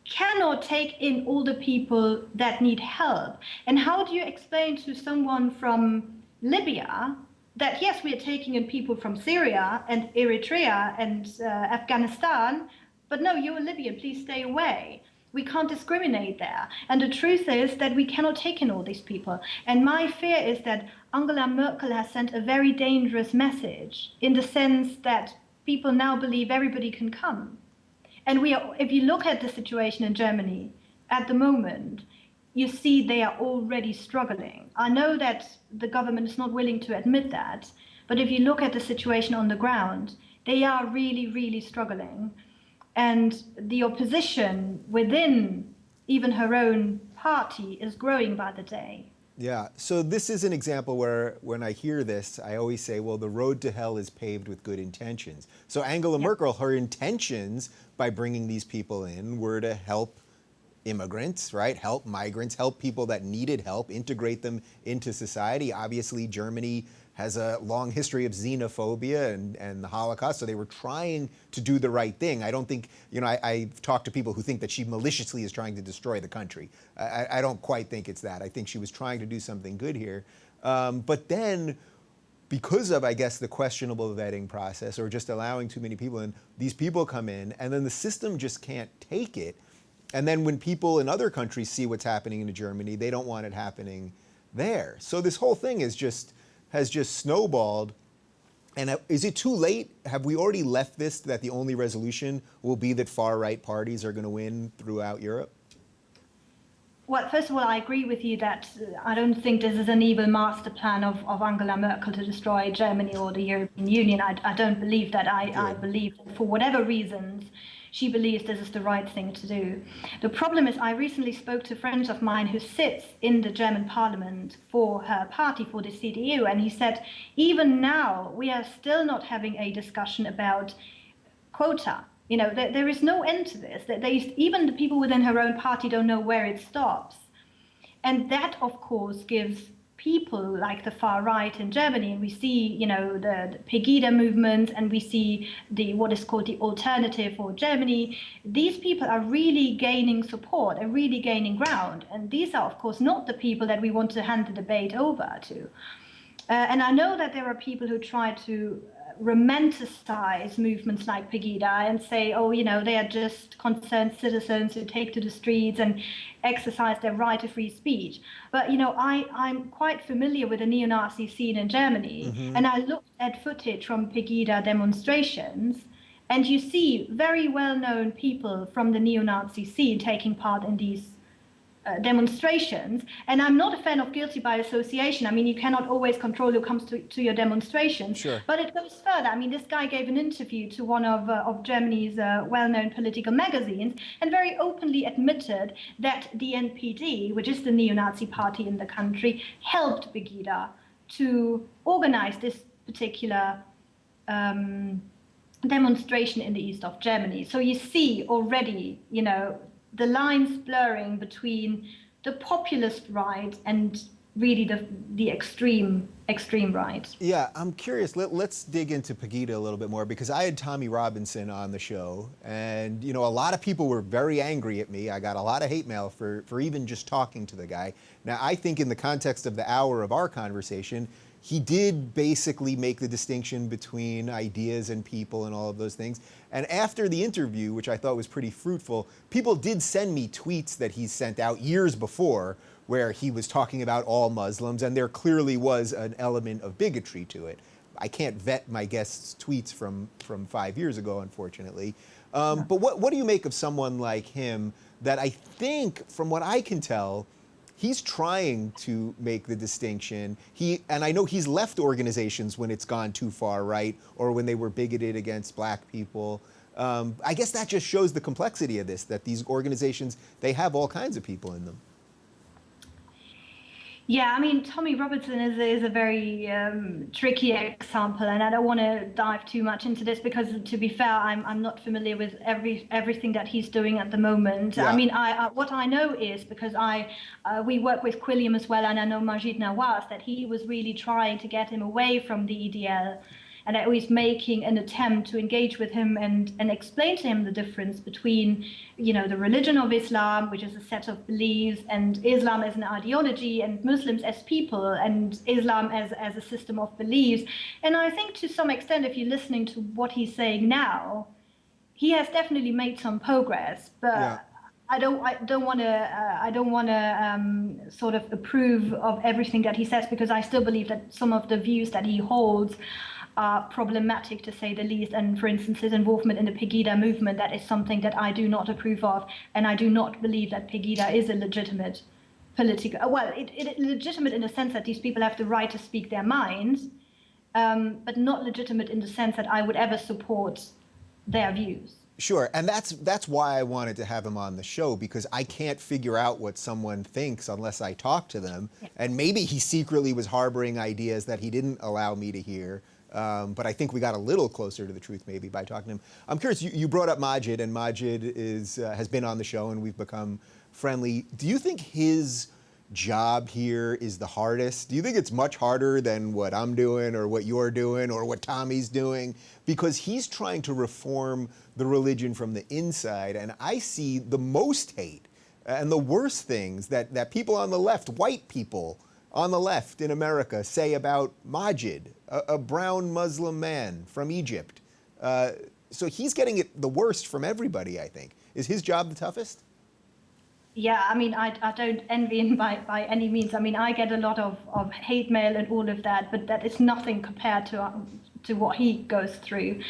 cannot take in all the people that need help. And how do you explain to someone from Libya that, yes, we are taking in people from Syria and Eritrea and Afghanistan, but no, you're a Libyan, please stay away. We can't discriminate there. And the truth is that we cannot take in all these people. And my fear is that Angela Merkel has sent a very dangerous message, in the sense that people now believe everybody can come. And if you look at the situation in Germany at the moment, you see they are already struggling. I know that the government is not willing to admit that, but if you look at the situation on the ground, they are really, really struggling. And the opposition within even her own party is growing by the day. Yeah, so this is an example where when I hear this, I always say, well, the road to hell is paved with good intentions. So Angela Merkel, her intentions by bringing these people in were to help immigrants, right? Help migrants, help people that needed help, integrate them into society. Obviously, Germany has a long history of xenophobia and the Holocaust, so they were trying to do the right thing. I don't think, I've talked to people who think that she maliciously is trying to destroy the country. I don't quite think it's that. I think she was trying to do something good here. But then, because of, I guess, the questionable vetting process, or just allowing too many people in, these people come in, and then the system just can't take it. And then when people in other countries see what's happening in Germany, they don't want it happening there. So this whole thing has just snowballed. And is it too late? Have we already left this, that the only resolution will be that far-right parties are going to win throughout Europe? Well, first of all, I agree with you that I don't think this is an evil master plan of Angela Merkel to destroy Germany or the European Union. I don't believe that. I believe that for whatever reasons, she believes this is the right thing to do. The problem is, I recently spoke to friends of mine who sits in the German parliament for her party, for the CDU, and he said, even now, we are still not having a discussion about quota. There is no end to this. Even the people within her own party don't know where it stops. And that, of course, gives people like the far right in Germany, and we see, the Pegida movement, and we see what is called the alternative for Germany. These people are really gaining support and really gaining ground. And these are, of course, not the people that we want to hand the debate over to. And I know that there are people who try to romanticize movements like Pegida and say, they are just concerned citizens who take to the streets and exercise their right of free speech. But, I'm quite familiar with the neo-Nazi scene in Germany, and I looked at footage from Pegida demonstrations, and you see very well-known people from the neo-Nazi scene taking part in these demonstrations. And I'm not a fan of guilty by association. I mean, you cannot always control who comes to your demonstrations. Sure. But it goes further. I mean, this guy gave an interview to one of Germany's well-known political magazines and very openly admitted that the NPD, which is the neo-Nazi party in the country, helped Pegida to organize this particular demonstration in the east of Germany. So you see already, the lines blurring between the populist right and really the extreme right. Yeah, I'm curious. Let's dig into Pegida a little bit more, because I had Tommy Robinson on the show, and a lot of people were very angry at me. I got a lot of hate mail for even just talking to the guy. Now, I think in the context of the hour of our conversation, he did basically make the distinction between ideas and people and all of those things. And after the interview, which I thought was pretty fruitful, people did send me tweets that he sent out years before where he was talking about all Muslims, and there clearly was an element of bigotry to it. I can't vet my guests' tweets from 5 years ago, unfortunately. But what do you make of someone like him that I think, from what I can tell, he's trying to make the distinction. And I know he's left organizations when it's gone too far right, or when they were bigoted against black people. I guess that just shows the complexity of this, that these organizations, they have all kinds of people in them. Yeah, I mean, Tommy Robinson is a very tricky example, and I don't want to dive too much into this because, to be fair, I'm not familiar with everything that he's doing at the moment. Yeah. I mean, what I know is, because we work with Quilliam as well, and I know Majid Nawaz, that he was really trying to get him away from the EDL and always making an attempt to engage with him and explain to him the difference between, the religion of Islam, which is a set of beliefs, and Islam as an ideology, and Muslims as people, and Islam as a system of beliefs. And I think to some extent, if you're listening to what he's saying now, he has definitely made some progress, but yeah. I don't want to sort of approve of everything that he says, because I still believe that some of the views that he holds are problematic, to say the least. And for instance, his involvement in the Pegida movement, that is something that I do not approve of, and I do not believe that Pegida is a legitimate political. Well, it legitimate in the sense that these people have the right to speak their minds, but not legitimate in the sense that I would ever support their views. Sure, and that's why I wanted to have him on the show, because I can't figure out what someone thinks unless I talk to them. Yeah. And maybe he secretly was harboring ideas that he didn't allow me to hear, but I think we got a little closer to the truth maybe by talking to him. I'm curious, you brought up Maajid, and Maajid has been on the show and we've become friendly. Do you think his job here is the hardest? Do you think it's much harder than what I'm doing or what you're doing or what Tommy's doing? Because he's trying to reform the religion from the inside, and I see the most hate and the worst things that people on the left, white people on the left in America, say about Maajid, a brown Muslim man from Egypt. So he's getting it the worst from everybody, I think. Is his job the toughest? Yeah, I mean, I don't envy him by any means. I mean, I get a lot of hate mail and all of that, but that is nothing compared to what he goes through.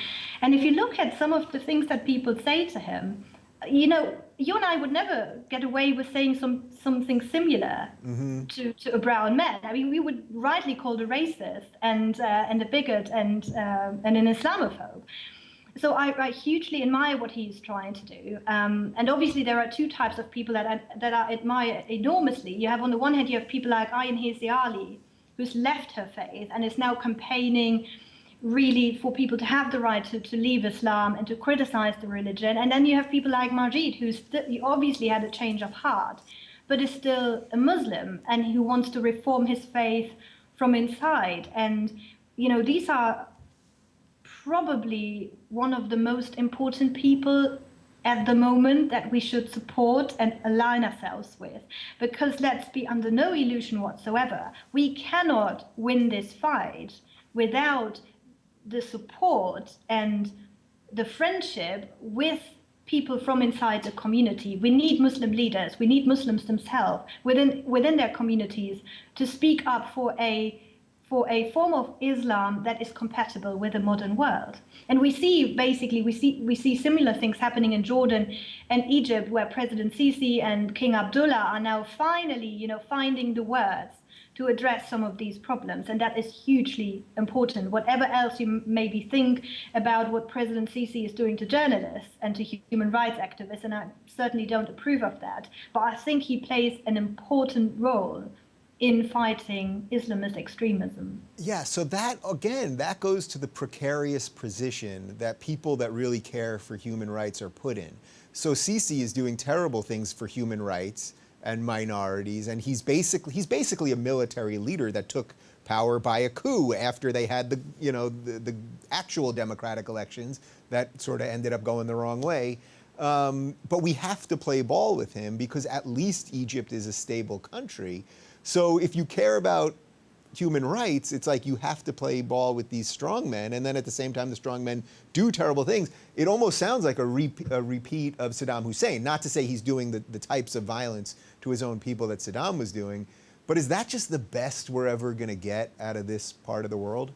And if you look at some of the things that people say to him, you and I would never get away with saying something similar to a brown man. I mean, we would rightly called a racist and a bigot and an Islamophobe. So I hugely admire what he's trying to do. And obviously there are two types of people that I admire enormously. You have, on the one hand, you have people like Ayin Heziali, who's left her faith and is now campaigning really for people to have the right to leave Islam and to criticize the religion. And then you have people like Maajid, who obviously had a change of heart, but is still a Muslim and who wants to reform his faith from inside. And, these are probably one of the most important people at the moment that we should support and align ourselves with. Because let's be under no illusion whatsoever, we cannot win this fight without the support and the friendship with people from inside the community. We need Muslim leaders, we need Muslims themselves within their communities to speak up for a form of Islam that is compatible with the modern world. And we see similar things happening in Jordan and Egypt, where President Sisi and King Abdullah are now finally, finding the words to address some of these problems. And that is hugely important. Whatever else you maybe think about what President Sisi is doing to journalists and to human rights activists, and I certainly don't approve of that, but I think he plays an important role in fighting Islamist extremism. Yeah, so that goes to the precarious position that people that really care for human rights are put in. So Sisi is doing terrible things for human rights and minorities, and he's basically a military leader that took power by a coup after they had the actual democratic elections that sort of ended up going the wrong way. But we have to play ball with him because at least Egypt is a stable country. So if you care about human rights, it's like you have to play ball with these strongmen, and then at the same time the strongmen do terrible things. It almost sounds like a repeat of Saddam Hussein, not to say he's doing the types of violence to his own people that Saddam was doing, but is that just the best we're ever going to get out of this part of the world?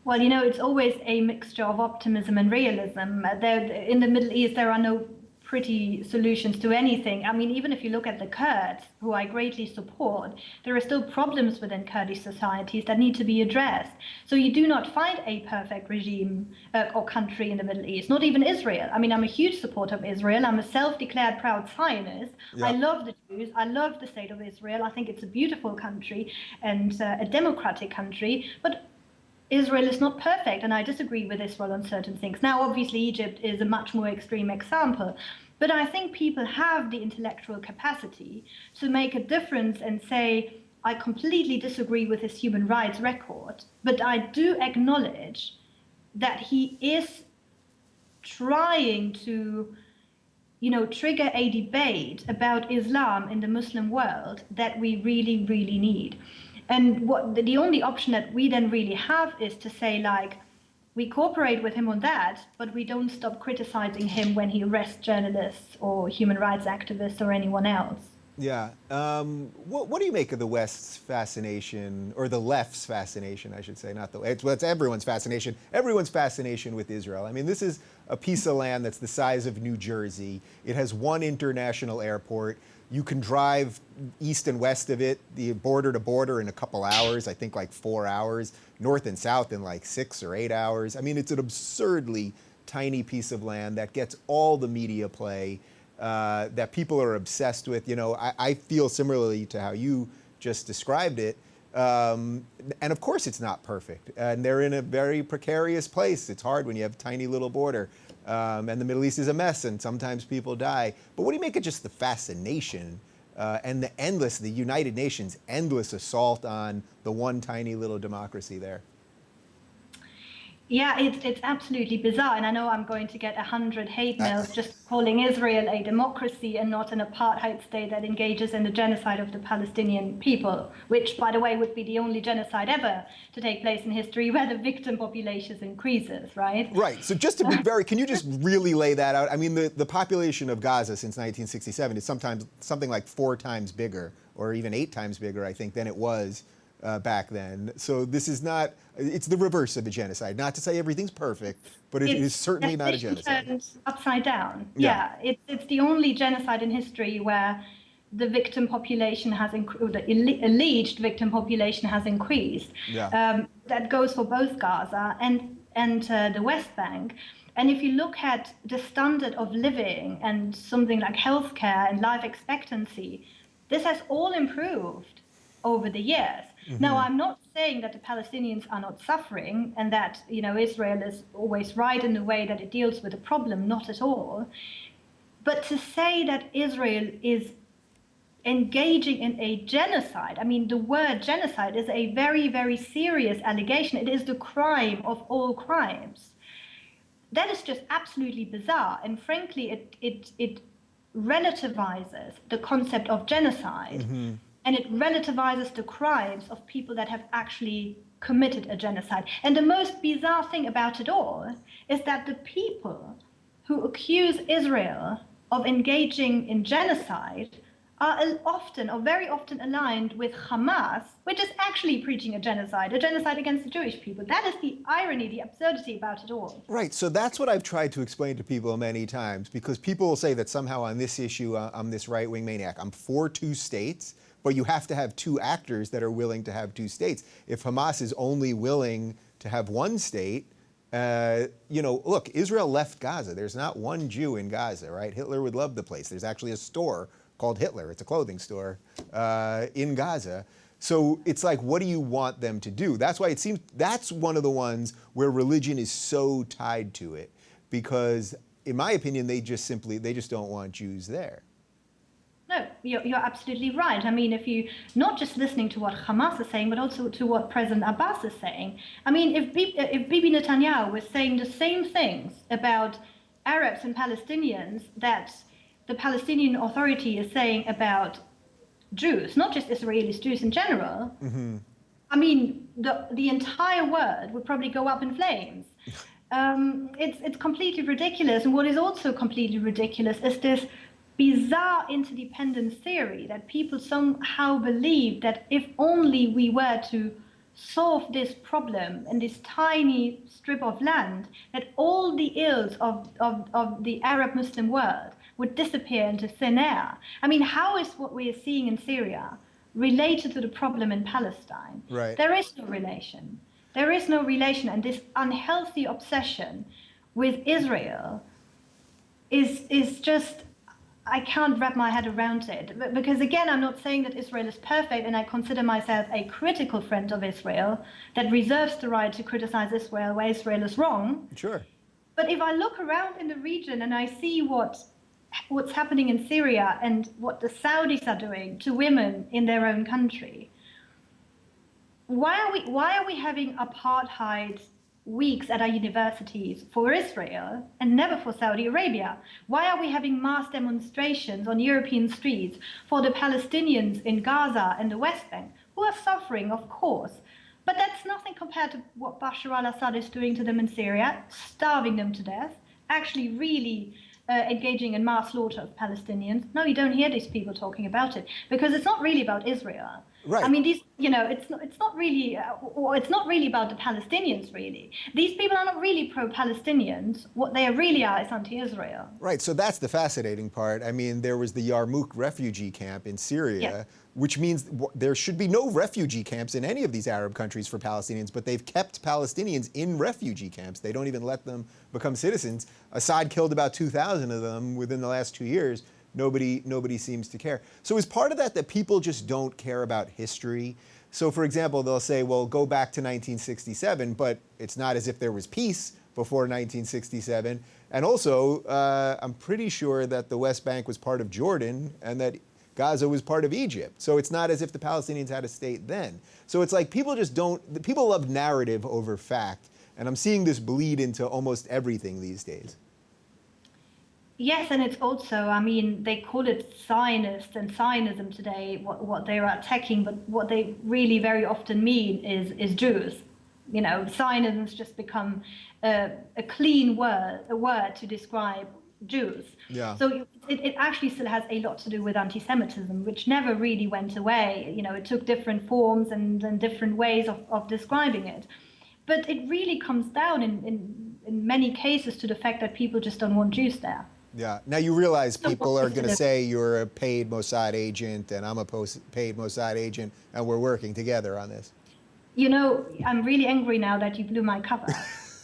Well, it's always a mixture of optimism and realism. In the Middle East, there are no pretty solutions to anything. I mean, even if you look at the Kurds, who I greatly support, there are still problems within Kurdish societies that need to be addressed. So you do not find a perfect regime or country in the Middle East, not even Israel. I mean, I'm a huge supporter of Israel. I'm a self-declared proud Zionist. Yeah. I love the Jews. I love the state of Israel. I think it's a beautiful country and a democratic country. But Israel is not perfect, and I disagree with Israel on certain things. Now, obviously, Egypt is a much more extreme example, but I think people have the intellectual capacity to make a difference and say, I completely disagree with his human rights record, but I do acknowledge that he is trying to, trigger a debate about Islam in the Muslim world that we really, really need. And what the only option that we then really have is to say, like, we cooperate with him on that, but we don't stop criticizing him when he arrests journalists or human rights activists or anyone else. Yeah. What do you make of the West's fascination, or the left's fascination, I should say, not the it's everyone's fascination. Everyone's fascination with Israel. I mean, this is a piece of land that's the size of New Jersey. It has one international airport. You can drive east and west of it, the border to border, in a couple hours, I think like 4 hours, north and south in like 6 or 8 hours. I mean, it's an absurdly tiny piece of land that gets all the media play, that people are obsessed with. I feel similarly to how you just described it. And of course it's not perfect. And they're in a very precarious place. It's hard when you have a tiny little border. And the Middle East is a mess, and sometimes people die. But what do you make of just the fascination and the United Nations' endless assault on the one tiny little democracy there? Yeah, it's absolutely bizarre. And I know I'm going to get 100 hate mails just calling Israel a democracy and not an apartheid state that engages in the genocide of the Palestinian people, which, by the way, would be the only genocide ever to take place in history where the victim population increases, right? Right. So just to be can you just really lay that out? I mean, the population of Gaza since 1967 is sometimes something like 4 times bigger, or even 8 times bigger, I think, than it was back then. So this is not, it's the reverse of a genocide. Not to say everything's perfect, but it is certainly not a genocide. Turned upside down. Yeah. It's the only genocide in history where the victim population the alleged victim population has increased. Yeah. That goes for both Gaza and the West Bank. And if you look at the standard of living and something like healthcare and life expectancy, this has all improved over the years. Mm-hmm. Now, I'm not saying that the Palestinians are not suffering and that, Israel is always right in the way that it deals with the problem, not at all. But to say that Israel is engaging in a genocide, I mean, the word genocide is a very, very serious allegation. It is the crime of all crimes. That is just absolutely bizarre. And frankly, it relativizes the concept of genocide. Mm-hmm. And it relativizes the crimes of people that have actually committed a genocide. And the most bizarre thing about it all is that the people who accuse Israel of engaging in genocide are very often aligned with Hamas, which is actually preaching a genocide against the Jewish people. That is the irony, the absurdity about it all. Right, so that's what I've tried to explain to people many times, because people will say that somehow on this issue, I'm this right-wing maniac. I'm for 2 states, but you have to have 2 actors that are willing to have 2 states. If Hamas is only willing to have 1 state, look, Israel left Gaza. There's not one Jew in Gaza, right? Hitler would love the place. There's actually a store called Hitler. It's a clothing store in Gaza. So it's like, what do you want them to do? That's why it seems that's one of the ones where religion is so tied to it, because in my opinion, they just don't want Jews there. No, you're absolutely right. I mean, if you not just listening to what Hamas is saying, but also to what President Abbas is saying. I mean, if Bibi Netanyahu was saying the same things about Arabs and Palestinians that the Palestinian Authority is saying about Jews, not just Israelis, Jews in general, mm-hmm. I mean, the entire world would probably go up in flames. It's completely ridiculous. And what is also completely ridiculous is this bizarre interdependence theory that people somehow believe that if only we were to solve this problem in this tiny strip of land, that all the ills of the Arab Muslim world would disappear into thin air. I mean, how is what we are seeing in Syria related to the problem in Palestine? Right. There is no relation. There is no relation, and this unhealthy obsession with Israel is just, I can't wrap my head around it. Because again, I'm not saying that Israel is perfect, and I consider myself a critical friend of Israel that reserves the right to criticize Israel where Israel is wrong. Sure. But if I look around in the region and I see what's happening in Syria and what the Saudis are doing to women in their own country, why are we having apartheid weeks at our universities for Israel and never for Saudi Arabia? Why are we having mass demonstrations on European streets for the Palestinians in Gaza and the West Bank, who are suffering, of course? But that's nothing compared to what Bashar al-Assad is doing to them in Syria, starving them to death, actually really engaging in mass slaughter of Palestinians. No, you don't hear these people talking about it because it's not really about Israel. Right. I mean, it's not really, or it's not really about the Palestinians. Really, these people are not really pro-Palestinians. What they really are is anti-Israel. Right. So that's the fascinating part. I mean, there was the Yarmouk refugee camp in Syria, Yes. which means there should be no refugee camps in any of these Arab countries for Palestinians, but they've kept Palestinians in refugee camps. They don't even let them become citizens. Assad killed about 2,000 of them within the last 2 years. Nobody seems to care. So is part of that people just don't care about history? So for example, they'll say, well, go back to 1967, but it's not as if there was peace before 1967. And also, I'm pretty sure that the West Bank was part of Jordan and that Gaza was part of Egypt. So it's not as if the Palestinians had a state then. So it's like people love narrative over fact. And I'm seeing this bleed into almost everything these days. Yes, and it's also, I mean, they call it Zionist and Zionism today, what they are attacking, but what they really very often mean is Jews. You know, Zionism's just become a clean word, a word to describe Jews. Yeah. So it actually still has a lot to do with anti-Semitism, which never really went away. You know, it took different forms and different ways of describing it. But it really comes down in many cases to the fact that people just don't want Jews there. Yeah. Now you realize people are going to say you're a paid Mossad agent and I'm a paid Mossad agent and we're working together on this. You know, I'm really angry now that you blew my cover.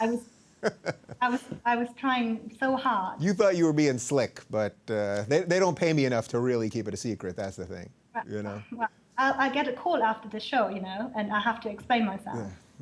I was trying so hard. You thought you were being slick, but they don't pay me enough to really keep it a secret. That's the thing, you know. Well, I get a call after the show, you know, and I have to explain myself.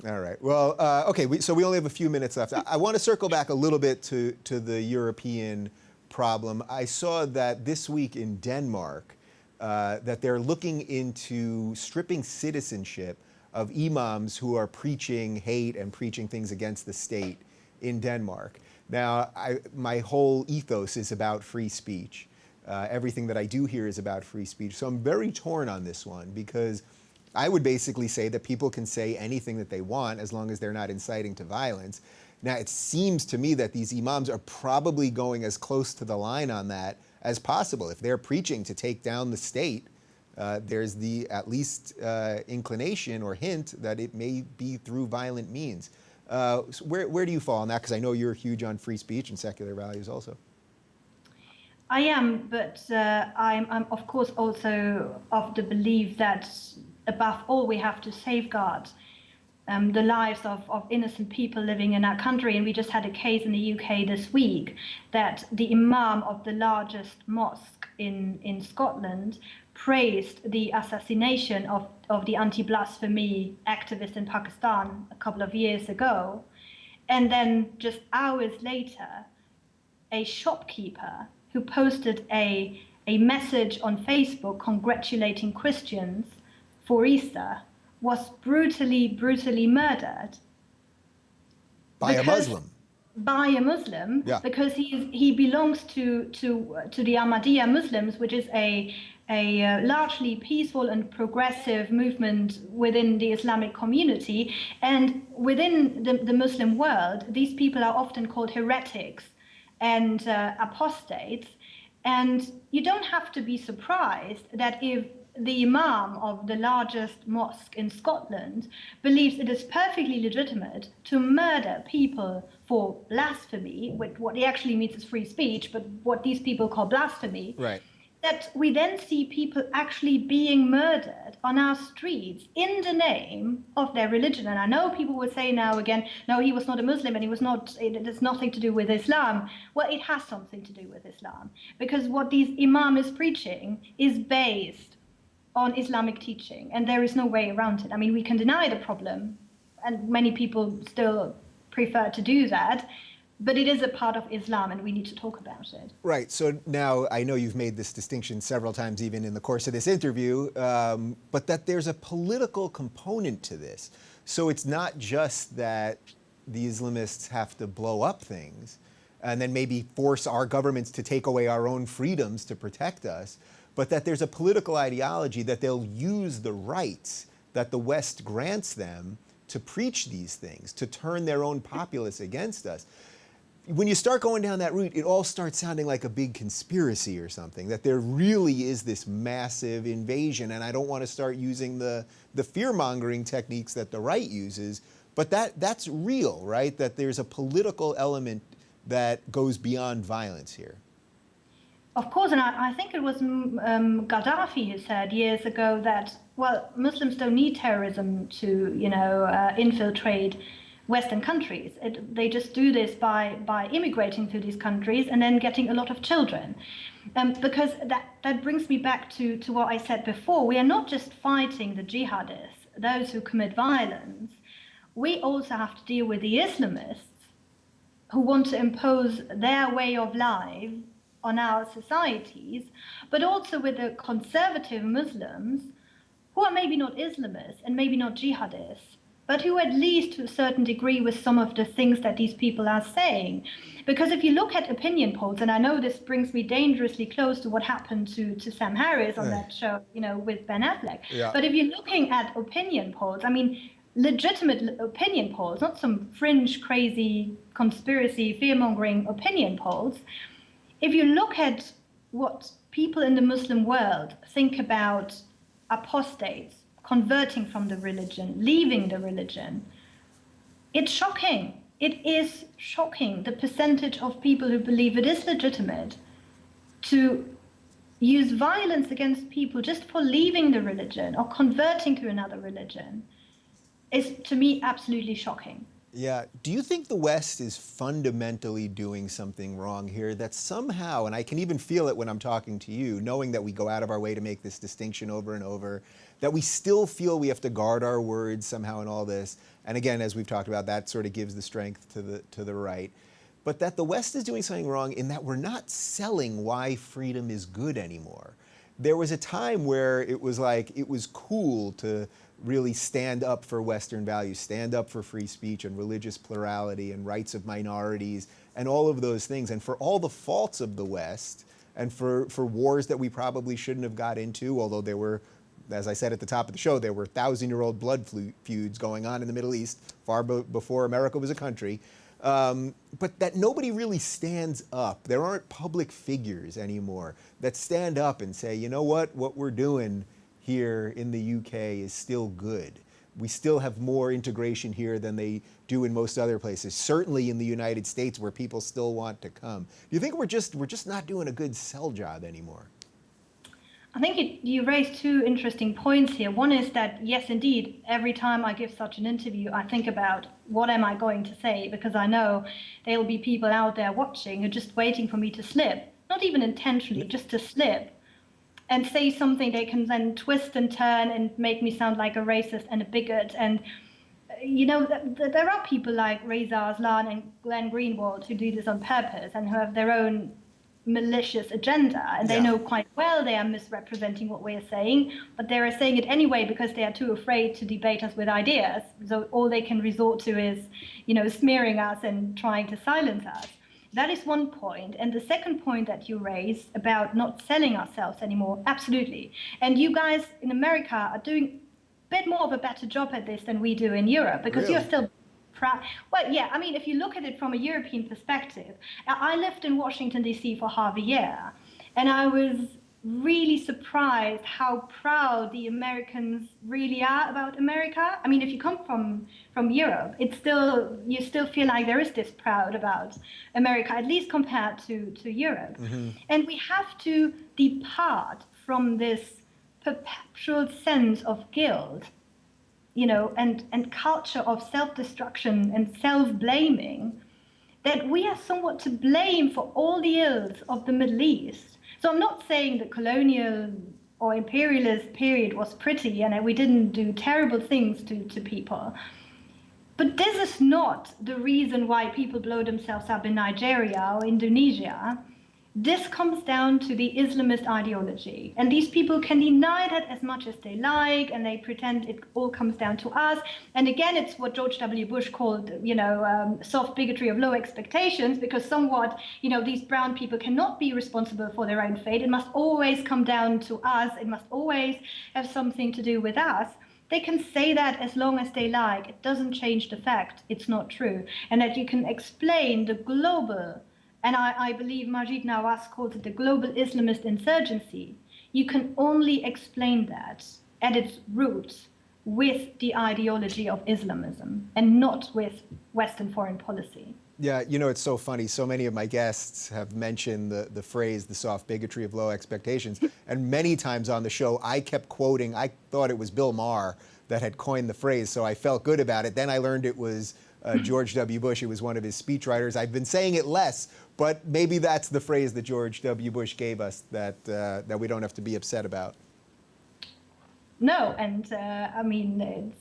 Yeah. All right. Well, okay. So we only have a few minutes left. I want to circle back a little bit to the European problem. I saw that this week in Denmark that they're looking into stripping citizenship of imams who are preaching hate and preaching things against the state in Denmark. Now, my whole ethos is about free speech. Everything that I do here is about free speech. So I'm very torn on this one because I would basically say that people can say anything that they want as long as they're not inciting to violence. Now, it seems to me that these imams are probably going as close to the line on that as possible. If they're preaching to take down the state, there's the at least inclination or hint that it may be through violent means. So where do you fall on that? Because I know you're huge on free speech and secular values also. I am, but I'm of course also of the belief that above all we have to safeguard the lives of innocent people living in our country. And we just had a case in the UK this week that the imam of the largest mosque in Scotland praised the assassination of the anti-blasphemy activist in Pakistan a couple of years ago. And then just hours later, a shopkeeper who posted a message on Facebook congratulating Christians for Easter was brutally murdered. By a Muslim? By a Muslim, yeah. Because he belongs to the Ahmadiyya Muslims, which is a largely peaceful and progressive movement within the Islamic community. And within the Muslim world, these people are often called heretics and apostates. And you don't have to be surprised that if the imam of the largest mosque in Scotland believes it is perfectly legitimate to murder people for blasphemy, what he actually means is free speech, but what these people call blasphemy, right. That we then see people actually being murdered on our streets in the name of their religion. And I know people will say now again, no, he was not a Muslim and it has nothing to do with Islam. Well, it has something to do with Islam, because what these imam is preaching is based on Islamic teaching, and there is no way around it. I mean, we can deny the problem, and many people still prefer to do that, but it is a part of Islam, and we need to talk about it. Right. So now I know you've made this distinction several times, even in the course of this interview, but that there's a political component to this. So it's not just that the Islamists have to blow up things and then maybe force our governments to take away our own freedoms to protect us, but that there's a political ideology that they'll use the rights that the West grants them to preach these things, to turn their own populace against us. When you start going down that route, it all starts sounding like a big conspiracy or something, that there really is this massive invasion. And I don't want to start using the fear-mongering techniques that the right uses, but that's real, right? That there's a political element that goes beyond violence here. Of course, and I think it was Gaddafi who said years ago that, well, Muslims don't need terrorism to, infiltrate Western countries. They just do this by immigrating to these countries and then getting a lot of children. Because that brings me back to what I said before. We are not just fighting the jihadists, those who commit violence. We also have to deal with the Islamists who want to impose their way of life on our societies, but also with the conservative Muslims who are maybe not Islamists and maybe not jihadists, but who at least to a certain degree with some of the things that these people are saying. Because if you look at opinion polls, and I know this brings me dangerously close to what happened to Sam Harris on that show, with Ben Affleck. Yeah. But if you're looking at opinion polls, I mean, legitimate opinion polls, not some fringe, crazy, conspiracy, fear-mongering opinion polls, if you look at what people in the Muslim world think about apostates, converting from the religion, leaving the religion, it's shocking. It is shocking, the percentage of people who believe it is legitimate to use violence against people just for leaving the religion or converting to another religion is, to me, absolutely shocking. Yeah. Do you think the West is fundamentally doing something wrong here that somehow, and I can even feel it when I'm talking to you, knowing that we go out of our way to make this distinction over and over, that we still feel we have to guard our words somehow in all this? And again, as we've talked about, that sort of gives the strength to the right. But that the West is doing something wrong in that we're not selling why freedom is good anymore. There was a time where it was like, it was cool to really stand up for Western values, stand up for free speech and religious plurality and rights of minorities and all of those things. And for all the faults of the West and for wars that we probably shouldn't have got into, although there were, as I said at the top of the show, there were 1,000-year-old blood feuds going on in the Middle East far before America was a country. But that nobody really stands up. There aren't public figures anymore that stand up and say, you know what we're doing here in the UK is still good. We still have more integration here than they do in most other places, certainly in the United States where people still want to come. Do you think we're just not doing a good sell job anymore? I think you raised two interesting points here. One is that, yes, indeed, every time I give such an interview, I think about what am I going to say, because I know there will be people out there watching who are just waiting for me to slip, not even intentionally, just to slip, and say something they can then twist and turn and make me sound like a racist and a bigot. And, there are people like Reza Aslan and Glenn Greenwald who do this on purpose and who have their own malicious agenda, and they know quite well they are misrepresenting what we're saying, but they are saying it anyway because they are too afraid to debate us with ideas. So all they can resort to is, smearing us and trying to silence us. That is one point. And the second point that you raised about not selling ourselves anymore, absolutely. And you guys in America are doing a bit more of a better job at this than we do in Europe, because You're still well, yeah, I mean, if you look at it from a European perspective, I lived in Washington, D.C. for half a year, and I was really surprised how proud the Americans really are about America. I mean, if you come from Europe, you still feel like there is this proud about America, at least compared to Europe. Mm-hmm. And we have to depart from this perpetual sense of guilt, and culture of self-destruction and self-blaming, that we are somewhat to blame for all the ills of the Middle East. So I'm not saying the colonial or imperialist period was pretty and that we didn't do terrible things to people. But this is not the reason why people blow themselves up in Nigeria or Indonesia. This comes down to the Islamist ideology. And these people can deny that as much as they like, and they pretend it all comes down to us. And again, it's what George W. Bush called, soft bigotry of low expectations, because somewhat, these brown people cannot be responsible for their own fate. It must always come down to us. It must always have something to do with us. They can say that as long as they like. It doesn't change the fact it's not true. And that you can explain the global, and I believe Majid Nawaz calls it the global Islamist insurgency. You can only explain that at its roots with the ideology of Islamism and not with Western foreign policy. Yeah, it's so funny. So many of my guests have mentioned the phrase, the soft bigotry of low expectations. And many times on the show, I kept quoting, I thought it was Bill Maher that had coined the phrase, so I felt good about it. Then I learned it was George W. Bush. It was one of his speechwriters. I've been saying it less, but maybe that's the phrase that George W. Bush gave us that we don't have to be upset about. No, and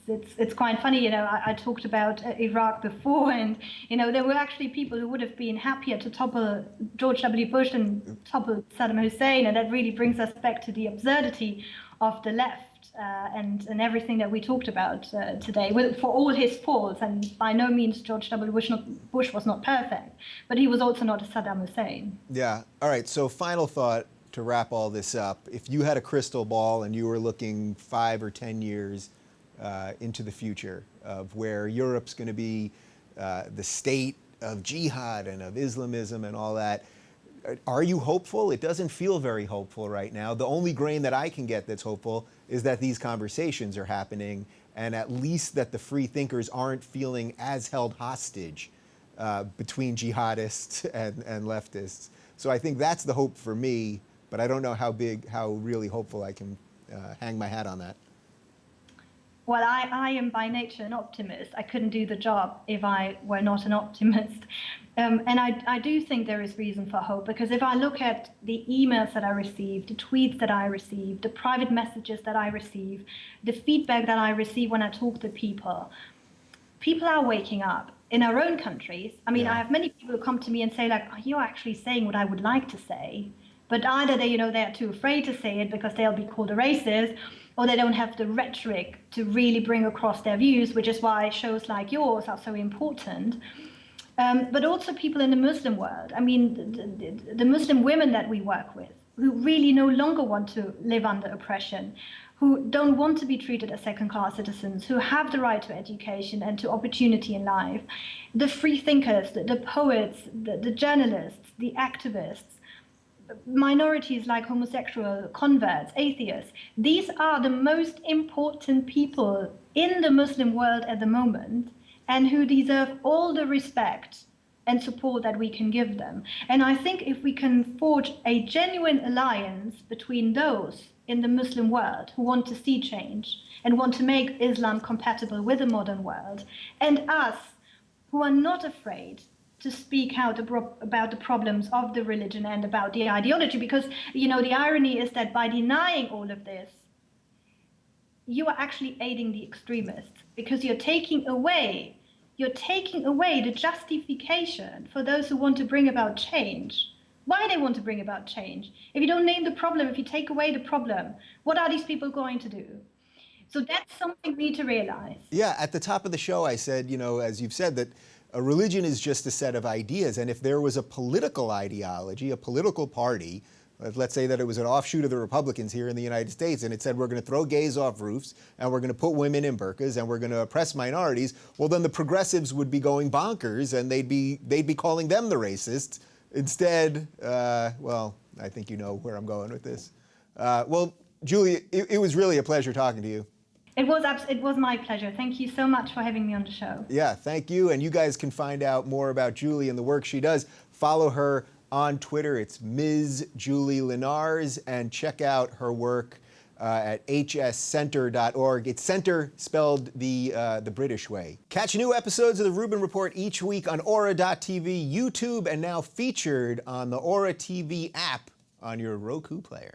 it's quite funny. I talked about Iraq before, and there were actually people who would have been happier to topple George W. Bush than topple Saddam Hussein, and that really brings us back to the absurdity of the left and everything that we talked about today. For all his faults, and by no means George W. Bush was not perfect, but he was also not a Saddam Hussein. Yeah. All right. So final thought. To wrap all this up, if you had a crystal ball and you were looking 5 or 10 years into the future of where Europe's going to be, the state of jihad and of Islamism and all that, are you hopeful? It doesn't feel very hopeful right now. The only grain that I can get that's hopeful is that these conversations are happening, and at least that the free thinkers aren't feeling as held hostage between jihadists and leftists. So I think that's the hope for me. But I don't know how really hopeful I can hang my hat on that. Well, I am by nature an optimist. I couldn't do the job if I were not an optimist. And I do think there is reason for hope, because if I look at the emails that I receive, the tweets that I receive, the private messages that I receive, the feedback that I receive when I talk to people are waking up in our own countries. I mean, yeah. I have many people who come to me and say, like, oh, you're actually saying what I would like to say. But either they're too afraid to say it because they'll be called a racist, or they don't have the rhetoric to really bring across their views, which is why shows like yours are so important. But also people in the Muslim world. I mean, the Muslim women that we work with, who really no longer want to live under oppression, who don't want to be treated as second-class citizens, who have the right to education and to opportunity in life. The free thinkers, the poets, the journalists, the activists, minorities like homosexual, converts, atheists. These are the most important people in the Muslim world at the moment, and who deserve all the respect and support that we can give them. And I think if we can forge a genuine alliance between those in the Muslim world who want to see change and want to make Islam compatible with the modern world, and us who are not afraid to speak out about the problems of the religion and about the ideology, because the irony is that by denying all of this, you are actually aiding the extremists, because you're taking away the justification for those who want to bring about change. Why they want to bring about change? If you don't name the problem, if you take away the problem, what are these people going to do? So that's something we need to realize. Yeah, at the top of the show, I said, as you've said, that a religion is just a set of ideas. And if there was a political ideology, a political party, let's say that it was an offshoot of the Republicans here in the United States, and it said we're going to throw gays off roofs, and we're going to put women in burqas, and we're going to oppress minorities, well, then the progressives would be going bonkers, and they'd be calling them the racists. Instead, well, I think you know where I'm going with this. Well, Julie, it was really a pleasure talking to you. It was my pleasure. Thank you so much for having me on the show. Yeah, thank you. And you guys can find out more about Julie and the work she does. Follow her on Twitter. It's Ms. Julie Lenarz, and check out her work at hscenter.org. It's center spelled the British way. Catch new episodes of the Rubin Report each week on Aura.tv, YouTube, and now featured on the Aura TV app on your Roku player.